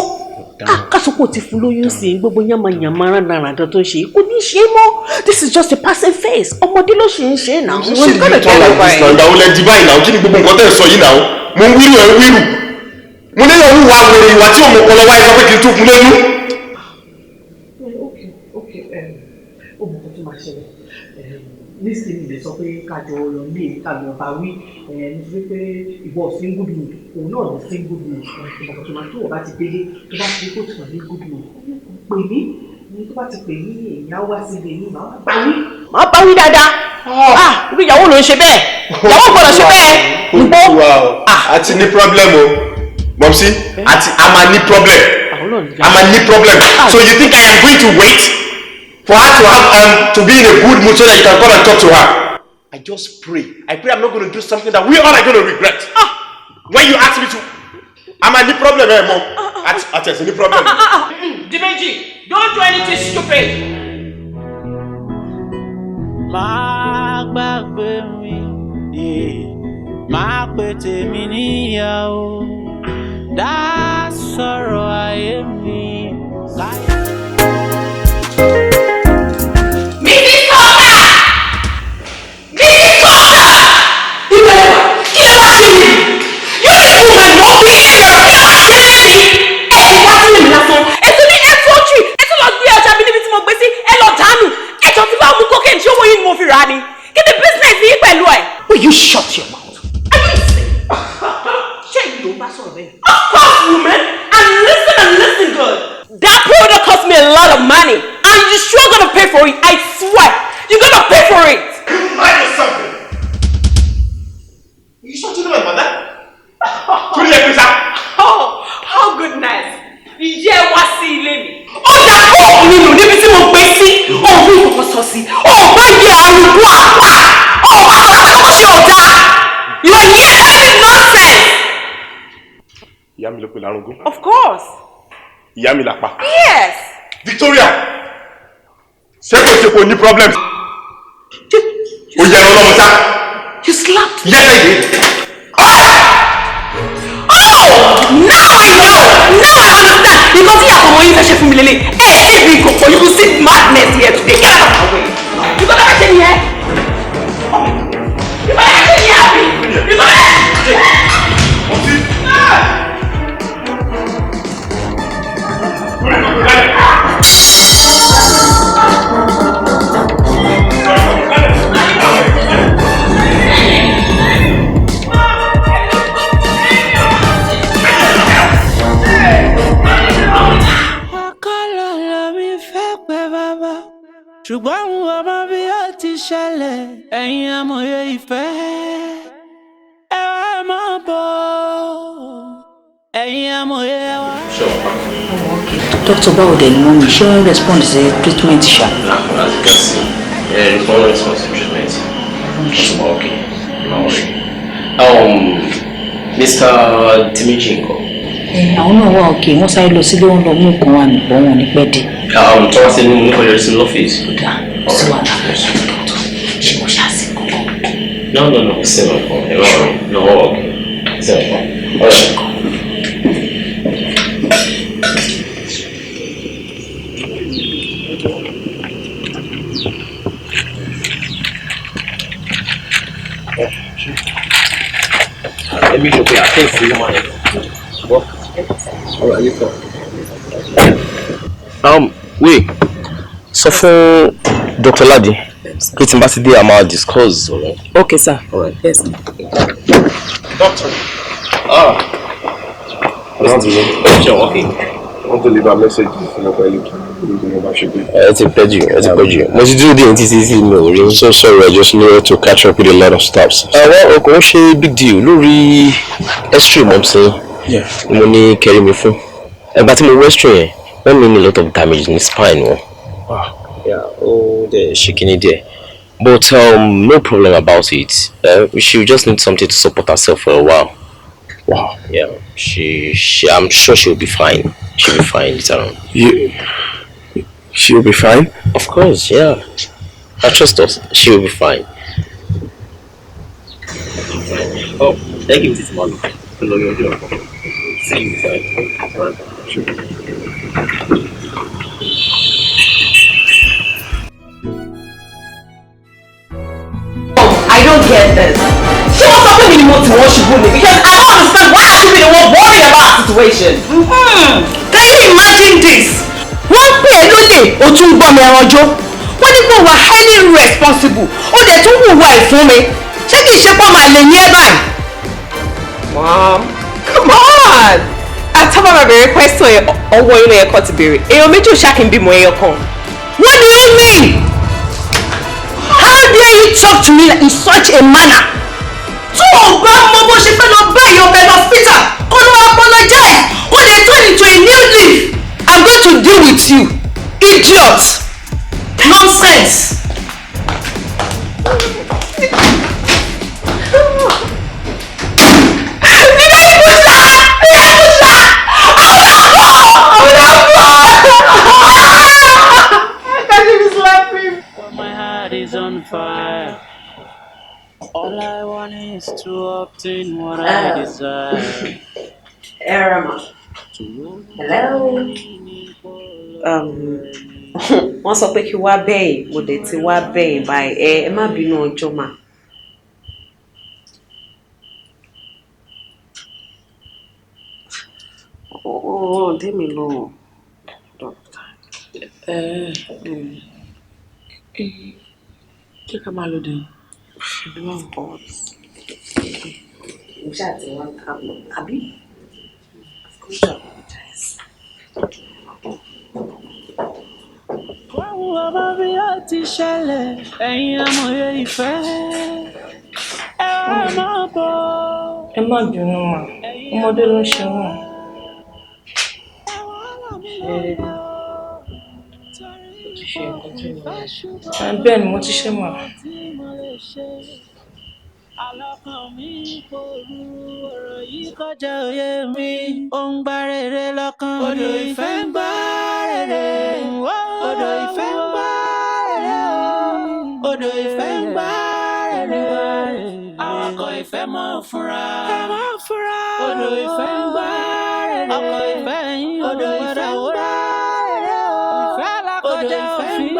kásòkò ti fún lóyún sí gbogbo yànmàyànmá rádaràdà tó ṣe kò ní ṣe mọ́ this is just a passing phase ọmọdé ló ṣe ń ṣe náà. ṣé ìlú tọ́lá ìgbà ìgbà wo lẹ di báyìí náà kí ni gbogbo nǹkan tẹ̀ sọ yìí náà mo ń wíru ẹ̀ ń wíru mo ní ìyàwó wa wèrè ìwà tí òun ọpọlọ wáyé sọ pé kì í tún fún lóyún. Nísìnyí lè sọ pé kájọ lọ ní kájọ bá wí nítorí pé ìwọ single mood òun náà ní single mood ìbọ̀kọ̀ tó máa tó wọ́n bá ti délé tó bá ti kó tó wà ní good mood pè mí ní tó bá ti pè mí èèyàn wá sí ilé yìí máa bá wí. Máa bá wí dáadáa irú ìyàwó ló ń ṣe bẹ́ẹ̀ ìyàwó gbọ́dọ̀ ṣe bẹ́ẹ̀ gbó. àti ní problem o Mọ̀mísí àti a máa ní problem so you think I am going to wait for her to have to be in a good mood so that you can come and talk to her? I just pray. I pray I'm not going to do something that we all are going to regret. When you ask me to, I'm a new problem, Mom. At a new problem. Dimeji, don't do anything stupid. Má gbàgbé mi, má pè tèmi níyàwó, dá sọ̀rọ̀ ayé mi láyé. Will you shut your mouth? Are you listening? Of course, woman. And listen good. That product cost me a lot of money. And you're sure gonna pay for it. I swear. You're gonna pay for it. You mind or something? You shouting at my mother? Oh, how goodness. Yeah, what's the lady? Oh, that oh, no, níbi tí mo gbé sí. Oh, wí kò sọ sí. Oh, bá yẹ arúgbó àpá. Oh, wá sọ ṣe ọ̀dà. You are yelling nonsense. Ìyá mi ló pe lárúgbó. Of course. Ìyá mi lápá. Yes. Victoria. Ṣé kò ní problem? O yẹ ọ lọ́mọ sá. You slapped me. Yes, I did. Oh! Now I know! Now I understand! Because you have a money fẹ́ ṣe fún mi lélẹ̀. Ẹ bí ṣùgbọ́n ọmọ bí ó ti ṣẹlẹ̀ ẹ̀yin amòye ìfẹ́ ẹ wá mọ́ bọ̀ ẹ̀yin amòye wa. Dr. báwo dẹ̀ ni wọ́n mi ṣé wọ́n respond sí treatment ṣá. As you can see, respond to treatment. Okay, no worry. Mr. Adedimeji ńkọ́? Àwọn náà wà òkè wọ́n sáré lọ sílé wọn lọ mú nǹkan wà nìbọn wọn ní pẹ́ dé. Tí wọ́n ti ní nípa yọrí sí lọ́fíìsì. Sí wàhálà ṣé mo ṣáàṣì kọ́kọ́. No, sí ọ̀kan ẹ̀rọ ọ̀rọ̀ lọ́wọ́ ọ̀kan sí ọ̀kan. Let me look at it for you, man. All right, you go. Wait. So for Dr. Ladi, please ambassador I'ma discuss, all right? Okay, sir. All right. Yes. Doctor. Okay. I want to leave a message for nobody. It's a pleasure. Most do the NTCC. I'm so sorry. I just needed to catch up with a lot of stuff. Well, okay, big deal. Lori extreme, I'm saying. Yeah. Money carry me phone. But my extreme, I mean a lot of damage in the spine. Wow. Yeah. Oh, the shaking it there. But no problem about it. She just need something to support herself for a while. Wow. Yeah. She I'm sure she'll be fine. She'll be fine. It's around. She'll be fine? Of course, yeah. I trust us. She'll be fine. Oh, thank you, Mrs. Manu. See you fine. I don't get this. She was something minimum to what she wanted because I don't understand why I should be the one worrying about the situation. Can you imagine this? Wọ́n pè é lólè ó tún gbọ́ mi ẹranjó. Wọ́n ní pé wà highly irresponsible. Ó dẹ̀ tún hùwà ìfún mi. Ṣé kìí ṣe pọ́ máa lè ní ẹ báyìí? Mom, come on! Àtàwọn bàbá bèrè question yẹn ọwọ́ inú ẹ̀kọ́ ti bèrè. Èèyàn méjì ò ṣáàkì bímọ ẹyọ kan. What do you mean? How dare you talk to me in such a manner? Tó o bá mọ bó ṣe fẹ́ lọ bá ìyọ̀bẹ lọ hospital, kó lọ apologize, kó lè turn into a new leaf. I'm going to deal with you, idiot! Nonsense! My heart is on fire. All I want is to obtain what I desire. Erama. Hello. Wọ́n sọ pé kí wá bẹ́ẹ̀ mo dẹ̀ ti wá bẹ́ẹ̀ báyìí ẹ má bínú ọjọ́ mà. Dé mi lọ. Jẹ́ ká máa lọ dé. Ṣùgbọ́n wọ́n bọ̀. Mo ṣáà ti wá ká lọ, àbí? Wáwo ọmọ bí ó ti ṣẹlẹ̀ ẹ̀yin amòye ìfẹ́ ẹ wá mọ́ bọ̀. Ẹ má bínú mà, ọmọdé ló ń ṣe wọ́n. Ṣé nǹkan tó ń bọ̀? Bẹ́ẹ̀ ni mo ti ṣe mà. Alọ́kàn mi kòrú ọ̀rọ̀ yìí kọjá òye mi. Ó ń gbá rere lọ́kàn mi. Odò ìfẹ́ ń gbá rere. Odò ìfẹ́ ń gbá rere. Odò ìfẹ́ ń gbá rere. Ọkọ̀ ìfẹ́ mọ́ fúnra. Odò ìfẹ́ ń gbá rere. Ọkọ̀ ìfẹ́ yín odò ìfẹ́ ń gbá rere. Ìfẹ́ lákọjá òfin.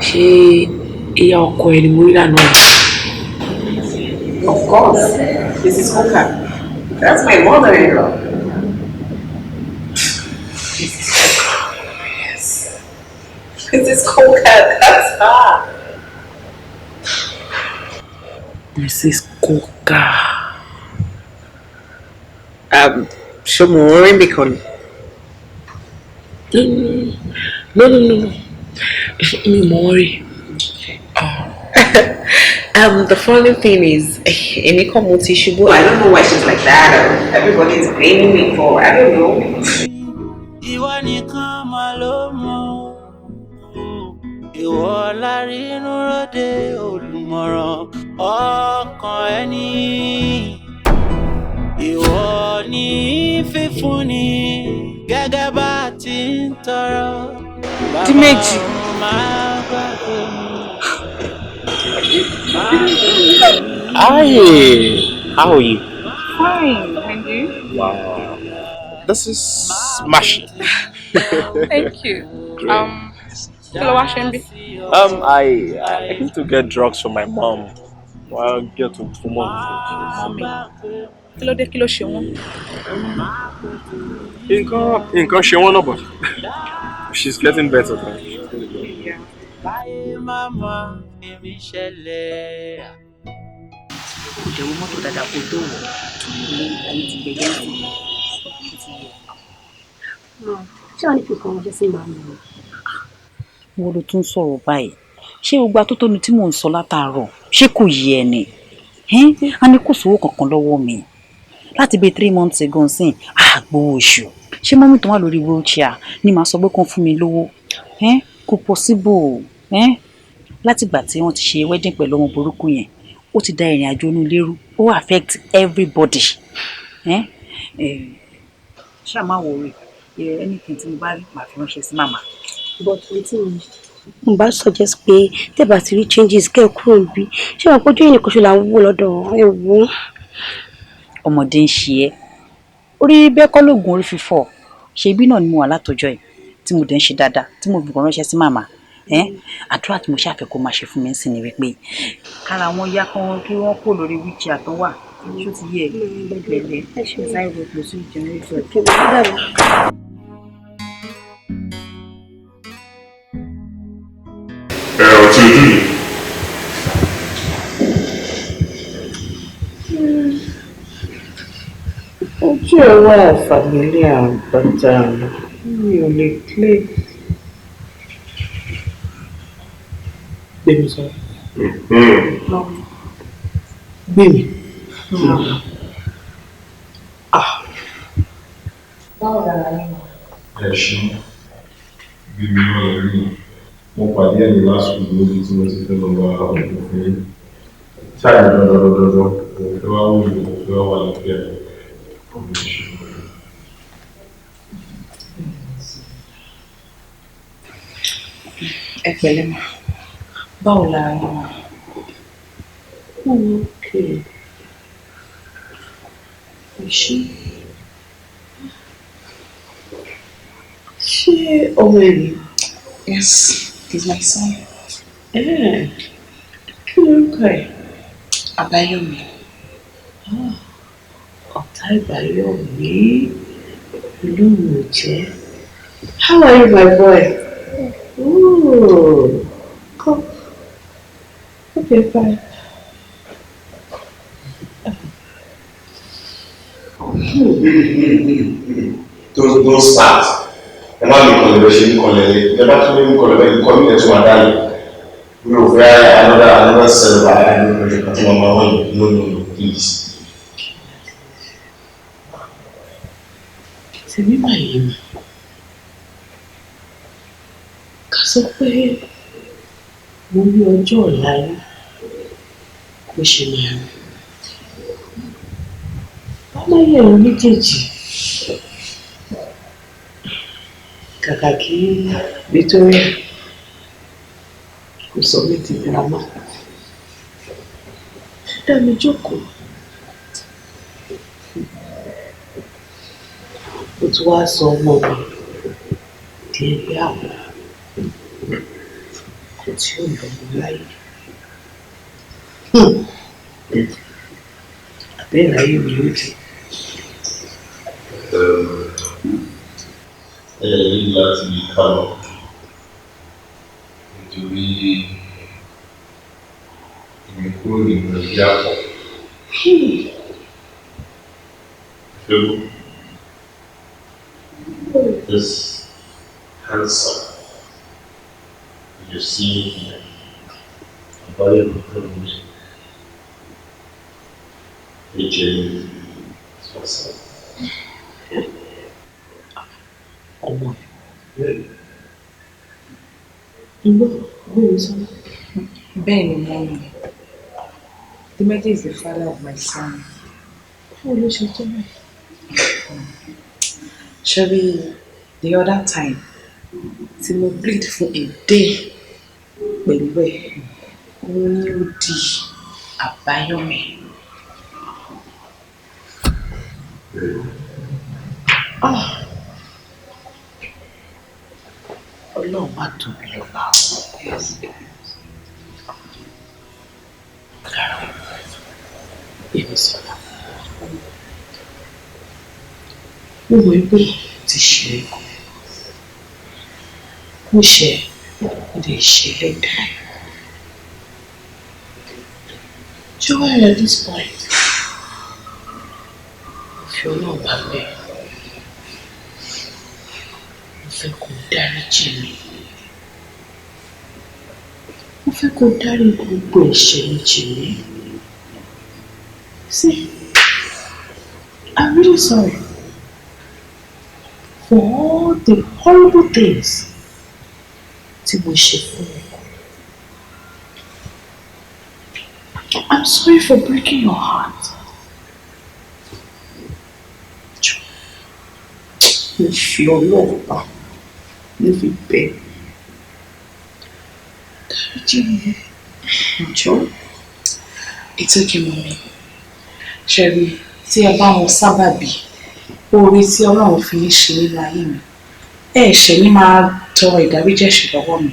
Ṣé ìyá ọkọ ẹ ni mo rí lánàá? Of course, this is Hoka. That's my mother-in-law. Yes. Mrs. Coca, that's her. Mrs. Coca. Show me worry because no. Me worry. The funny thing is, Emiko Mutishibu, I don't know why she's like that. Everybody's blaming me for, I don't know. Ìwọ nìkan mà ló mọ̀, ìwọ lárínú ròde olùmọ̀ràn ọkàn ẹni, ìwọ ní fífúnni gẹ́gẹ́ bá ti ń tọrọ. Dimeji. Hi, how are you? Fine, and you? Wow, this is smashing. Thank you. I came to get drugs for my mom. I'll get to mom. Mommy. Kí ló ṣe wọ́n? Nǹkan ṣe wọ́n náà, but she's getting better. Yeah. Ìjọba mọ́tò dáadáa kò tó wọ̀ ní ayé ti gbẹ̀gẹ́ sí i. Ṣé wọ́n ní fi kàn ránṣẹ́ sí màmí o? Wọ́n ló tún sọ̀rọ̀ báyìí. Ṣé gbogbo atótónu tí mò ń sọ látàárọ̀ ṣé kò yé ẹ ni? A ní kò sówó kankan lọ́wọ́ mi. Láti bíi 3 months ago sìn, àgbowó oṣù. Ṣé mọ́mí tó wà lórí wheelchair ni màá sọ pé kàn fún mi lówó? Kò possible. Látìgbà tí wọ́n ti ṣe wedding pẹ̀lú ọmọ burúkú yẹn, ó ti da ìrìn àjò inú lérú, ó affect everybody. Ṣá má worry, anything tí mo bá rí màá fi ránṣẹ́ sí màmá. But wetin mo bá suggest pé tẹ́ bá ti rí changes kẹ́ kúrò níbí, ṣé wọn kójú yìí nìkan ṣe là ń wò lọ́dọ̀ ẹ wò. Ọmọdé ń ṣe ẹ́, orí bẹ́ẹ̀ kọ́ lóògùn orí fífọ́, ṣebí náà ni mo wà látọjọ́ yìí tí mo dẹ̀ ń ṣe dáadáa tí mo fi kàn ránṣẹ́ sí màmá. Àdúrà tí mo ṣàfẹ́ kó máa ṣe fún mi ń sìn ní wípé kára wọn yá kan kí wọ́n kó lórí wheelchair tó wà ṣó ti yẹ gbẹgbẹgbẹ ṣáà ìwé pẹ̀lú sí generator. Ọtí ojú mi. Ojú ẹ̀ wà familiar, but mi ò lè click. Gbèmí sọ. Gbèmí. Báwo lára yín wà? Ẹ ṣe Gbèmí náà rí mo pàdé ẹ̀yìn lásìkò lórí tí mo ti fẹ́ lọ wá àwọn òfin ṣáà dandandandandan òun fẹ́ wá wù mí òun fẹ́ wá wà lọ́pẹ́ ẹ̀ ọmọ ìṣẹ́. Ẹ pẹ̀lẹ́ mà, báwo lára yín wà? Okay. Ṣé ọmọ ẹ̀rí? Yes, he's my son. Kí lorúkọ ẹ̀? Àbáyọ̀mí. Ọ̀tá Àbáyọ̀mí ìlú mi ò jẹ́. How are you, my boy? Ooh, come. Okay, fine. Don't start. Ẹ má mi kọlẹ̀ lọ́ṣẹ́ ní kọlẹ̀ lé. Ẹ bá tún ní kọlẹ̀ bẹ́ẹ̀ kọ́ nílẹ̀ tó máa dá lé. Mi ò fẹ́ another server and project àti mama wọ̀nyí. No, please. Tèmi máa yé mi. Ká sọ pé mo ní ọjọ́ ọ̀la yín bó ṣe máa rí. Bàbá yẹ̀rọ méjèèjì. Kàkà kí Victoria kò sọ mí di girama. Dá mi jókòó. Ó tún wá sọ ọmọ mi di ẹgbẹ́ àwọn kò tí ò lọ́mọ láyé. Àbẹ́rẹ́ ayé mi ló di. yìí láti kálọ̀ nítorí èmi kúrò nínú ẹgbẹ́ àpọ̀. Phil is handsome. You see him. Available from Ajeyemi. Ọmọ ìgbọ́ bóyá sọ. Bẹ́ẹ̀ ni mo mọ̀. Adedimeji is the father of my son. Báwo ló ṣe tó bẹ́ẹ̀? Ṣebí the other time tí mo bleed for a day pẹ̀lú ẹ̀ òun ni ó di àbáyọ̀mí. Ọlọ́run má tóbi lọ́ba. Èmi sọ̀rọ̀. Mo wọ pé ti ṣe é kù. Mo ṣe lè ṣe lẹ́dàá. Joy at this point. Fi Ọlọ́run bá bẹ́ẹ̀. Mo fẹ́ kó dáríjì mi. Mo fẹ́ kó dárí gbogbo ẹ̀ṣẹ̀ mi jì mí. See, I'm really sorry for all the horrible things tí mo ṣe fún ẹ. I'm sorry for breaking your heart. Mo fi Ọlọ́run bá mo fi bẹ̀. Dáríjì mi. Jọ̀ọ́. It's okay, mommy. Ṣebí tí ẹ bá wọn sábàbí oore tí Ọlọ́run fi ń ṣe nínú ayé mi. Ẹ ṣe ní máa tọrọ ìdáríjì ẹ̀ṣẹ̀ lọ́wọ́ mi.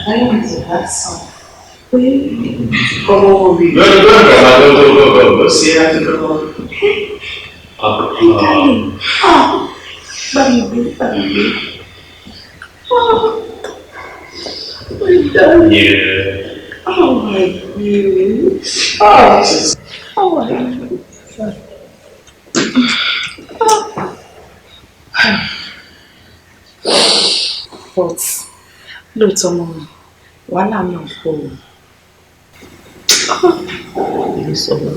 I want to have some. Oh, Go. See, I have to go. Baby. Oh, my darling. Yeah. Oh, my baby. Oh, my baby. But, lóòótọ́ mọ́ mi, wàhálà náà pọ̀ o. Èmi sọ̀rọ̀.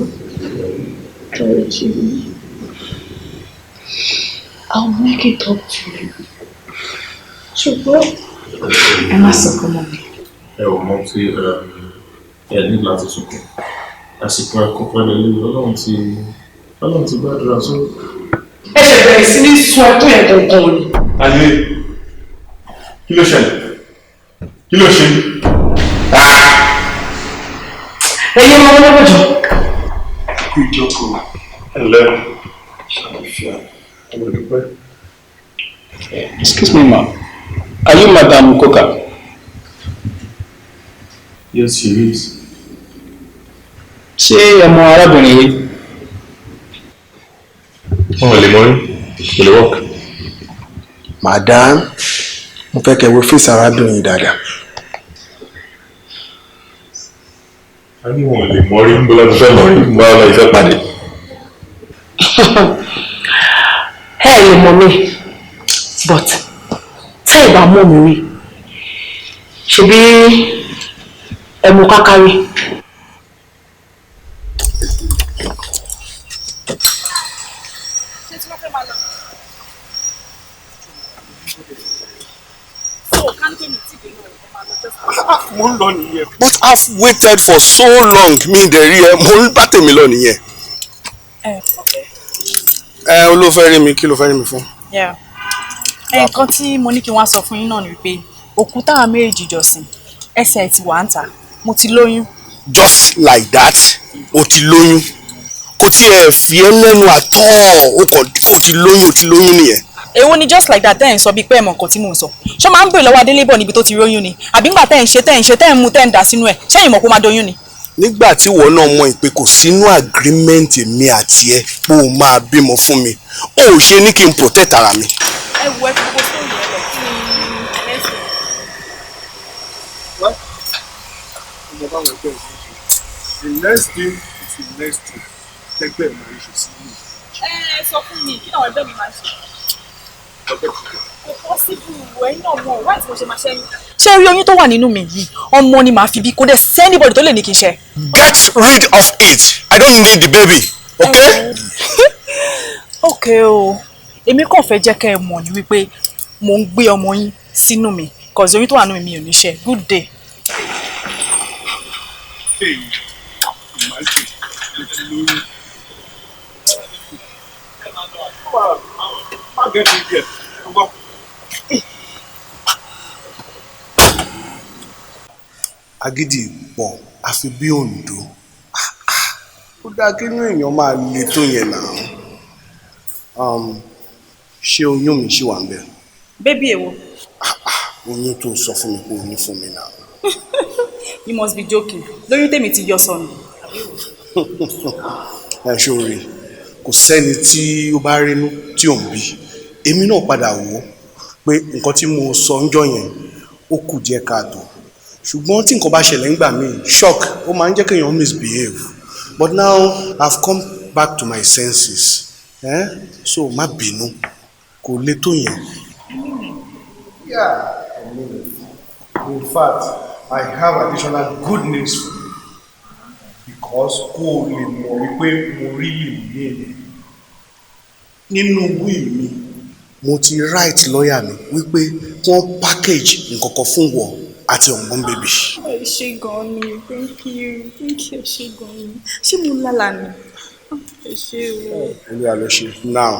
Dáríjì mi. I'll make it up to you. Ṣùgbọ́n ẹ má sọ̀kọ́ mọ́ mi. Ẹ ò mọ̀ tí ẹ ní láti sunkún. Àsìkò ẹ̀kọ́ pẹ̀lú Ọlọ́run ti gbàdúrà tó. Ẹ ṣe bẹ̀rẹ̀ sí ní sun ẹkún yẹn gangan ni. Ayé, kí ló ṣẹlẹ̀? Kí ló ṣe? Ẹyẹ máa ń lọ́wọ́ jọ. Kú ìjókòó. Ẹ̀lẹ́. Ṣàlùfíà. Excuse me, ma'am. Are you Madam Coca? Yes, she is. Ṣé ọmọ arábìnrin yìí? Wọ́n lè mọ́rí. Kò lè work. Madam, mo fẹ́ kẹ́ wo fèsì arábìnrin yìí dáadáa. A ní wọ́n lè mọ́rí ń bọ́lá tó fẹ́ mọ́rí ń bá ọlọ́ ìfẹ́ pàdé. Ẹ lè mọ̀ mi, but tẹ́ ẹ bá mọ̀ mi rí, ṣebí ẹ mú kákárí. Mo ń lọ nìyẹn. But I've waited for so long mi dẹ̀ rí ẹ mo ń bá tèmi lọ nìyẹn. Olófẹ́ rí mi kí ló fẹ́ rí mi fún? Nǹkan tí mo ní kí wọ́n sọ fún yín náà ni wípé òkú táwọn méjì jọsìn ẹsẹ̀ ti wà ń ta mo ti lóyún. Just like that o ti lóyún kò tí ẹ fi ẹ lẹ́nu àtọ́ o ti lóyún nìyẹn. Èwo ni just like that tẹ́ ẹ̀ ń sọ bíi pé ẹ̀mọ̀ nǹkan tí mò ń sọ. Ṣé máa ń bèrè lọ́wọ́ Adélébọ̀ níbi tó ti róyún ni? Àbí ńgbà tẹ́ ẹ̀ ń ṣe tẹ́ ẹ̀ ń mú tẹ́ ẹ̀ ń dà sínú ẹ̀? Ṣé ìmọ̀ kó máa doyún ni? Nígbà tí ìwọ náà mọ̀ pé kò sínú agreement mi àti ẹ pé o máa bímọ fún mi, ó ò ṣe ní kí n protect ara mi. Ẹ wo ẹ fi gbogbo sóòlù ẹ lọ kí ni ẹlẹ́sìn. The next thing is the next thing. Tẹ́gbẹ́ ẹ̀ máa ń ṣe sí mi. Ẹ sọ fún mi kí àwọn ẹgbẹ́ mi máa ṣe. Kò possible ẹ̀yin náà mọ̀ wáyé tí mo ṣe máa ṣẹ́yìn. Ṣé rí oyún tó wà nínú mi yìí ọmọ ni màá fi bí kò dé sẹ́nibọ̀dì tó lè ní kí n ṣe. Get rid of it. I don't need the baby. Okay? Okay o èmi kàn fẹ́ jẹ́ kẹ́ ẹ mọ̀ ní wípé mò ń gbé ọmọ yín sínú mi kọ̀ọ̀sì oyún tó wà nínú mi ò ní ṣe. Good day. Agídí pọ̀ àfi bí Oǹdó. Ó dáa kí inú èèyàn máa le tó yẹn náà. Ṣé oyún mi ṣì wà ń bẹ̀? Bébí èwo? Oyún tó sọ fún mi pé o ní fún mi náà. You must be joking. Lóyún tèmi ti yọ sọnù. Ẹ ṣòro kò sẹ́ni tí ó bá rínú tí ò ń bí. Èmi náà padà wò ó pé nǹkan tí mo sọ ńjọ́ yẹn ó kù díẹ̀ káàtó. Ṣùgbọ́n tí nǹkan bá ṣẹlẹ̀ ńgbà míì shock ó máa ń jẹ́ kéèyàn misbehave. But now I've come back to my senses. So má bínú kò le tó yẹn. Yeah, in fact, I have additional good news for you because kó o lè mọ̀ wípé mo rí lè ní èlé. Nínú wíì mi, mo ti write lawyer mi wípé wọ́n package nǹkan kan fún wọ àti ọ̀gbọ́n bèbí. Ẹ ṣé gan ni, thank you, ẹ ṣé gan ni. Ṣé mo lálà ni? Ẹ ṣé o. Olúwa ló ṣe. Now,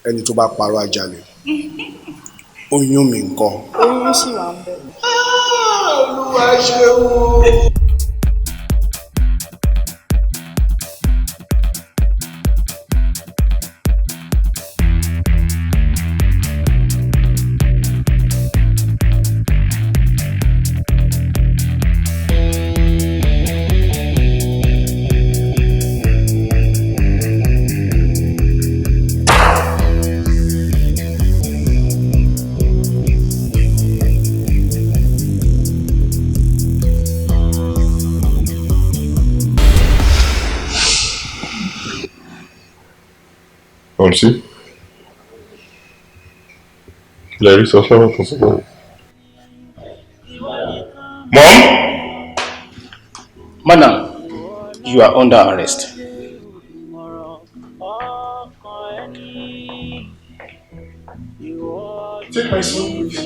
ẹni tó bá parọ́ àjálẹ̀. Oyún mi ńkọ́? Oyún ṣì wà ń bẹ̀. Olúwa ṣeun. See? Larry, so far, possible. Mom? Madam, you are under arrest. Take my son, please.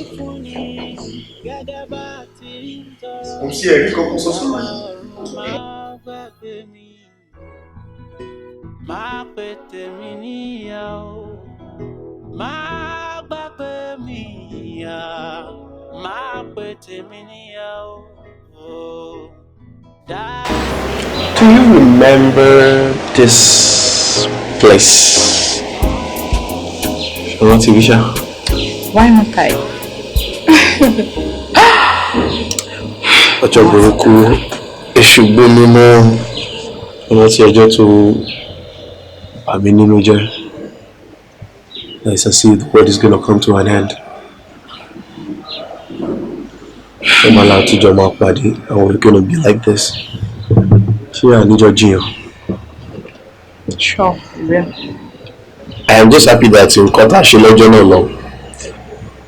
I'm here. You come so sorry. Má pè tèmi níyà o, má gbàgbé mi níyà, má pè tèmi níyà o. Do you remember this place? Visha? Why not I? Ọjọ́ burúkú, èṣù gbé mímọ́, ọ̀nà tí ẹjọ́ tó àmì nínú jẹ́. As I see the world is going to come to an end. I'm allowed to jump up, buddy, and we're going to be like this. Sure, I need your Gio. Sure, yeah. I am just happy that you cut our shilajah no long.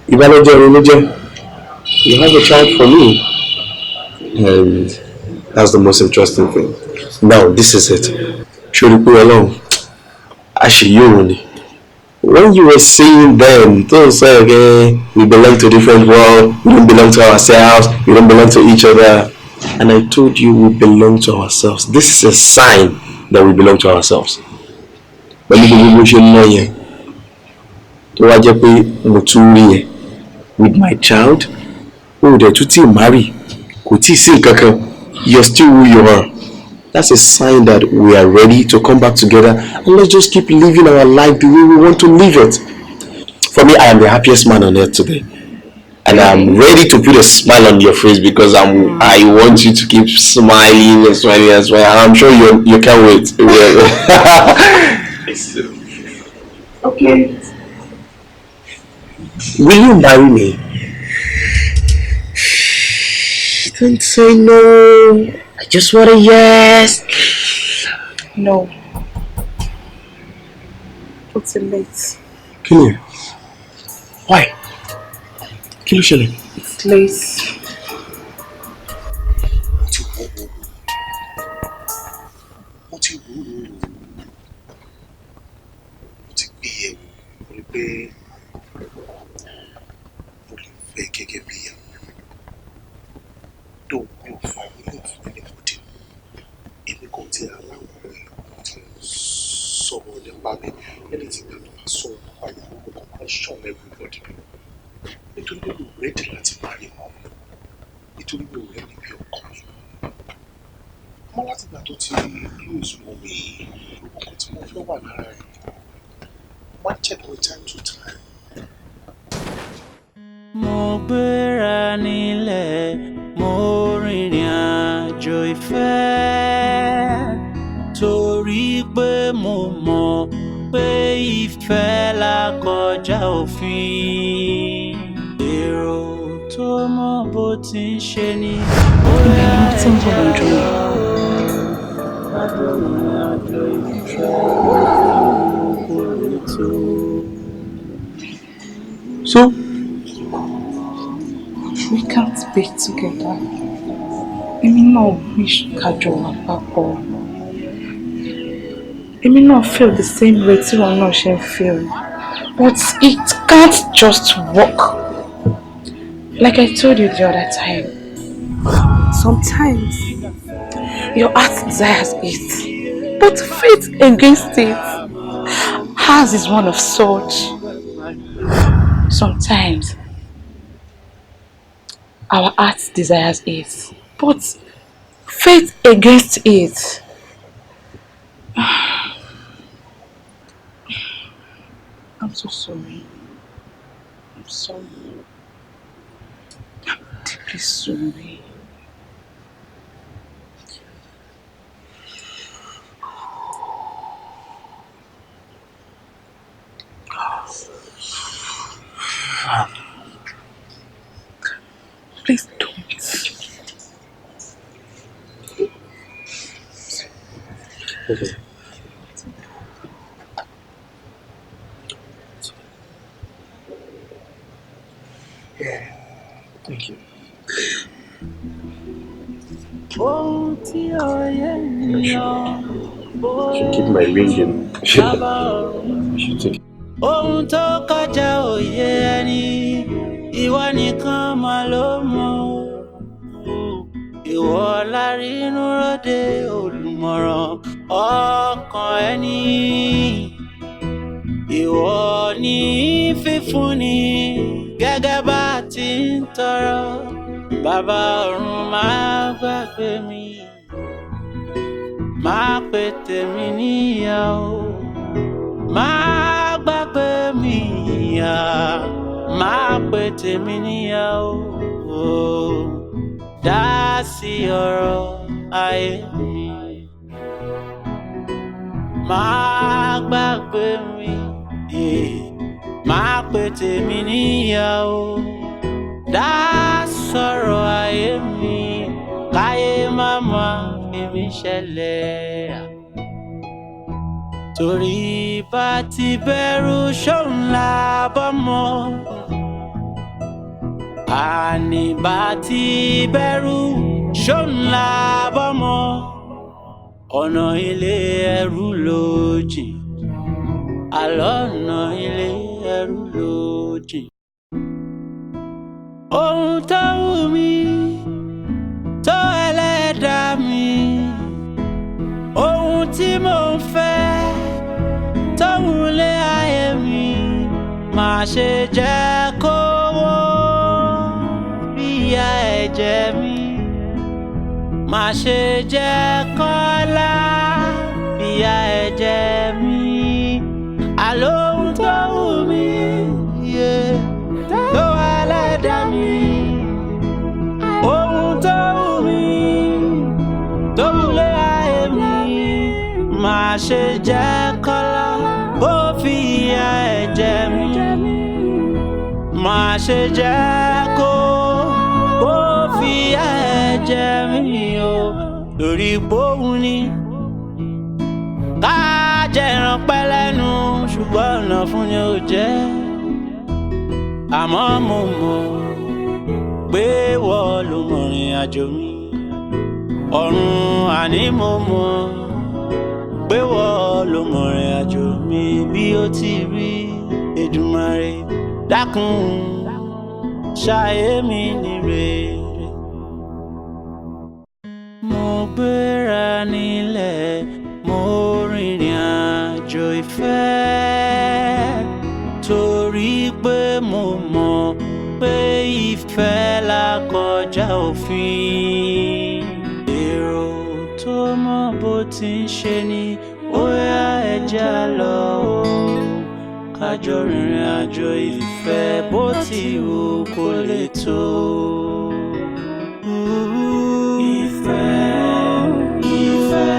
If I don't you have a child for me. And that's the most interesting thing. Now, this is it. Should we go along? Actually, when you were saying them, those say, okay, we belong to different world, we don't belong to ourselves, we don't belong to each other. And I told you we belong to ourselves. This is a sign that we belong to ourselves. But you know, with my child, oh, they're to marry. You're still who you are. That's a sign that we are ready to come back together, and let's just keep living our life the way we want to live it. For me, I am the happiest man on earth today. And I'm ready to put a smile on your face because I want you to keep smiling and smiling as well. And I'm sure you can't wait. Okay. Will you marry me? Don't say no. I just want a yes. No. It's too late. Kill you. Why? Kill you, It's late. Mo gbéra nílẹ̀, mo rìnrìn àjò ìfẹ́, torí pé mo mọ̀ pé ìfẹ́ là kọjá òfin. Èrò tó mọ̀ bó ti ń ṣe ni bóyá ẹ̀jẹ̀ adùn àjò ìfẹ́ kò lè tó. So? We can't be together. Èmi náà wish ká jọ wà papọ̀. Èmi náà feel the same way tí wọn náà ṣe feel. But it can't just work. Like I told you the other time. Sometimes your heart desires it, but faith against it. Ours is one of such. Sometimes our heart desires it, but faith against it. I'm so sorry. I'm sorry. I'm deeply sorry. Please don't. Okay. Thank you. I should keep my ring in. I should take it. Ohun tó kọjá òye ẹni, ìwọ nìkan mà ló mọ̀. Ìwọ lárínú ròde olùmọ̀ràn ọkàn ẹni. Ìwọ ní fífúnni gẹ́gẹ́ bá ti ń tọrọ. Bàbá ọ̀run má gbàgbé mi, má pè tèmi níyàwó. Má gbàgbé mi yá, má pè tèmi níyàwó. Dá sí ọ̀rọ̀ ayé mi. Má gbàgbé mi, má pè tèmi níyàwó. Dá sọ̀rọ̀ ayé mi, káyé má má fi mí ṣẹlẹ̀. Torí bá ti bẹ̀rù ṣóun lábọ́ mọ́. Àní bá ti bẹ̀rù ṣóun lábọ́ mọ́. Ọ̀nà ilé ẹrú ló jìn. Àlọ́ ọ̀nà ilé ẹrú ló jìn. Ohun tó wù mí tó ẹlẹ́dàá mi. Ohun tí mò ń fẹ́ tó wúlé ayé mi. Má ṣe jẹ́ kó wó bí ìyà ẹ̀jẹ̀ mi. Má ṣe jẹ́ kọ́lá bí ìyà ẹ̀jẹ̀ mi. Àlọ́ ohun tó wù mí ṣe jẹ́ kọ́lá ó fi ìyà ẹ̀ jẹ mí. Má ṣe jẹ́ kó ó fi ìyà ẹ̀ jẹ mí o. Lórí bóun ni ká jẹran pẹ́ lẹ́nu ṣùgbọ́n ọ̀nà fún ni ó jẹ́. Àmọ́ mo mọ̀ pé wọ́n ló mọ̀rìn àjò mi. Ọ̀run àní mo mọ̀ pé wọ́n ló mọ̀rìn àjò mi. Bí ó ti rí Èdùmàrè dákun ṣayé mi ní rere. Mo gbéra nílẹ̀ mo rìnrìn àjò ìfẹ́ torí pé mo mọ̀ pé ìfẹ́ là kọjá òfin. Èrò tó mọ̀ bó ti ń ṣe ni ó yá ẹja lọ o. Kájọ rìnrìn àjò ìfẹ́ bó ti wù kó lè tó. Ìfẹ́, ìfẹ́.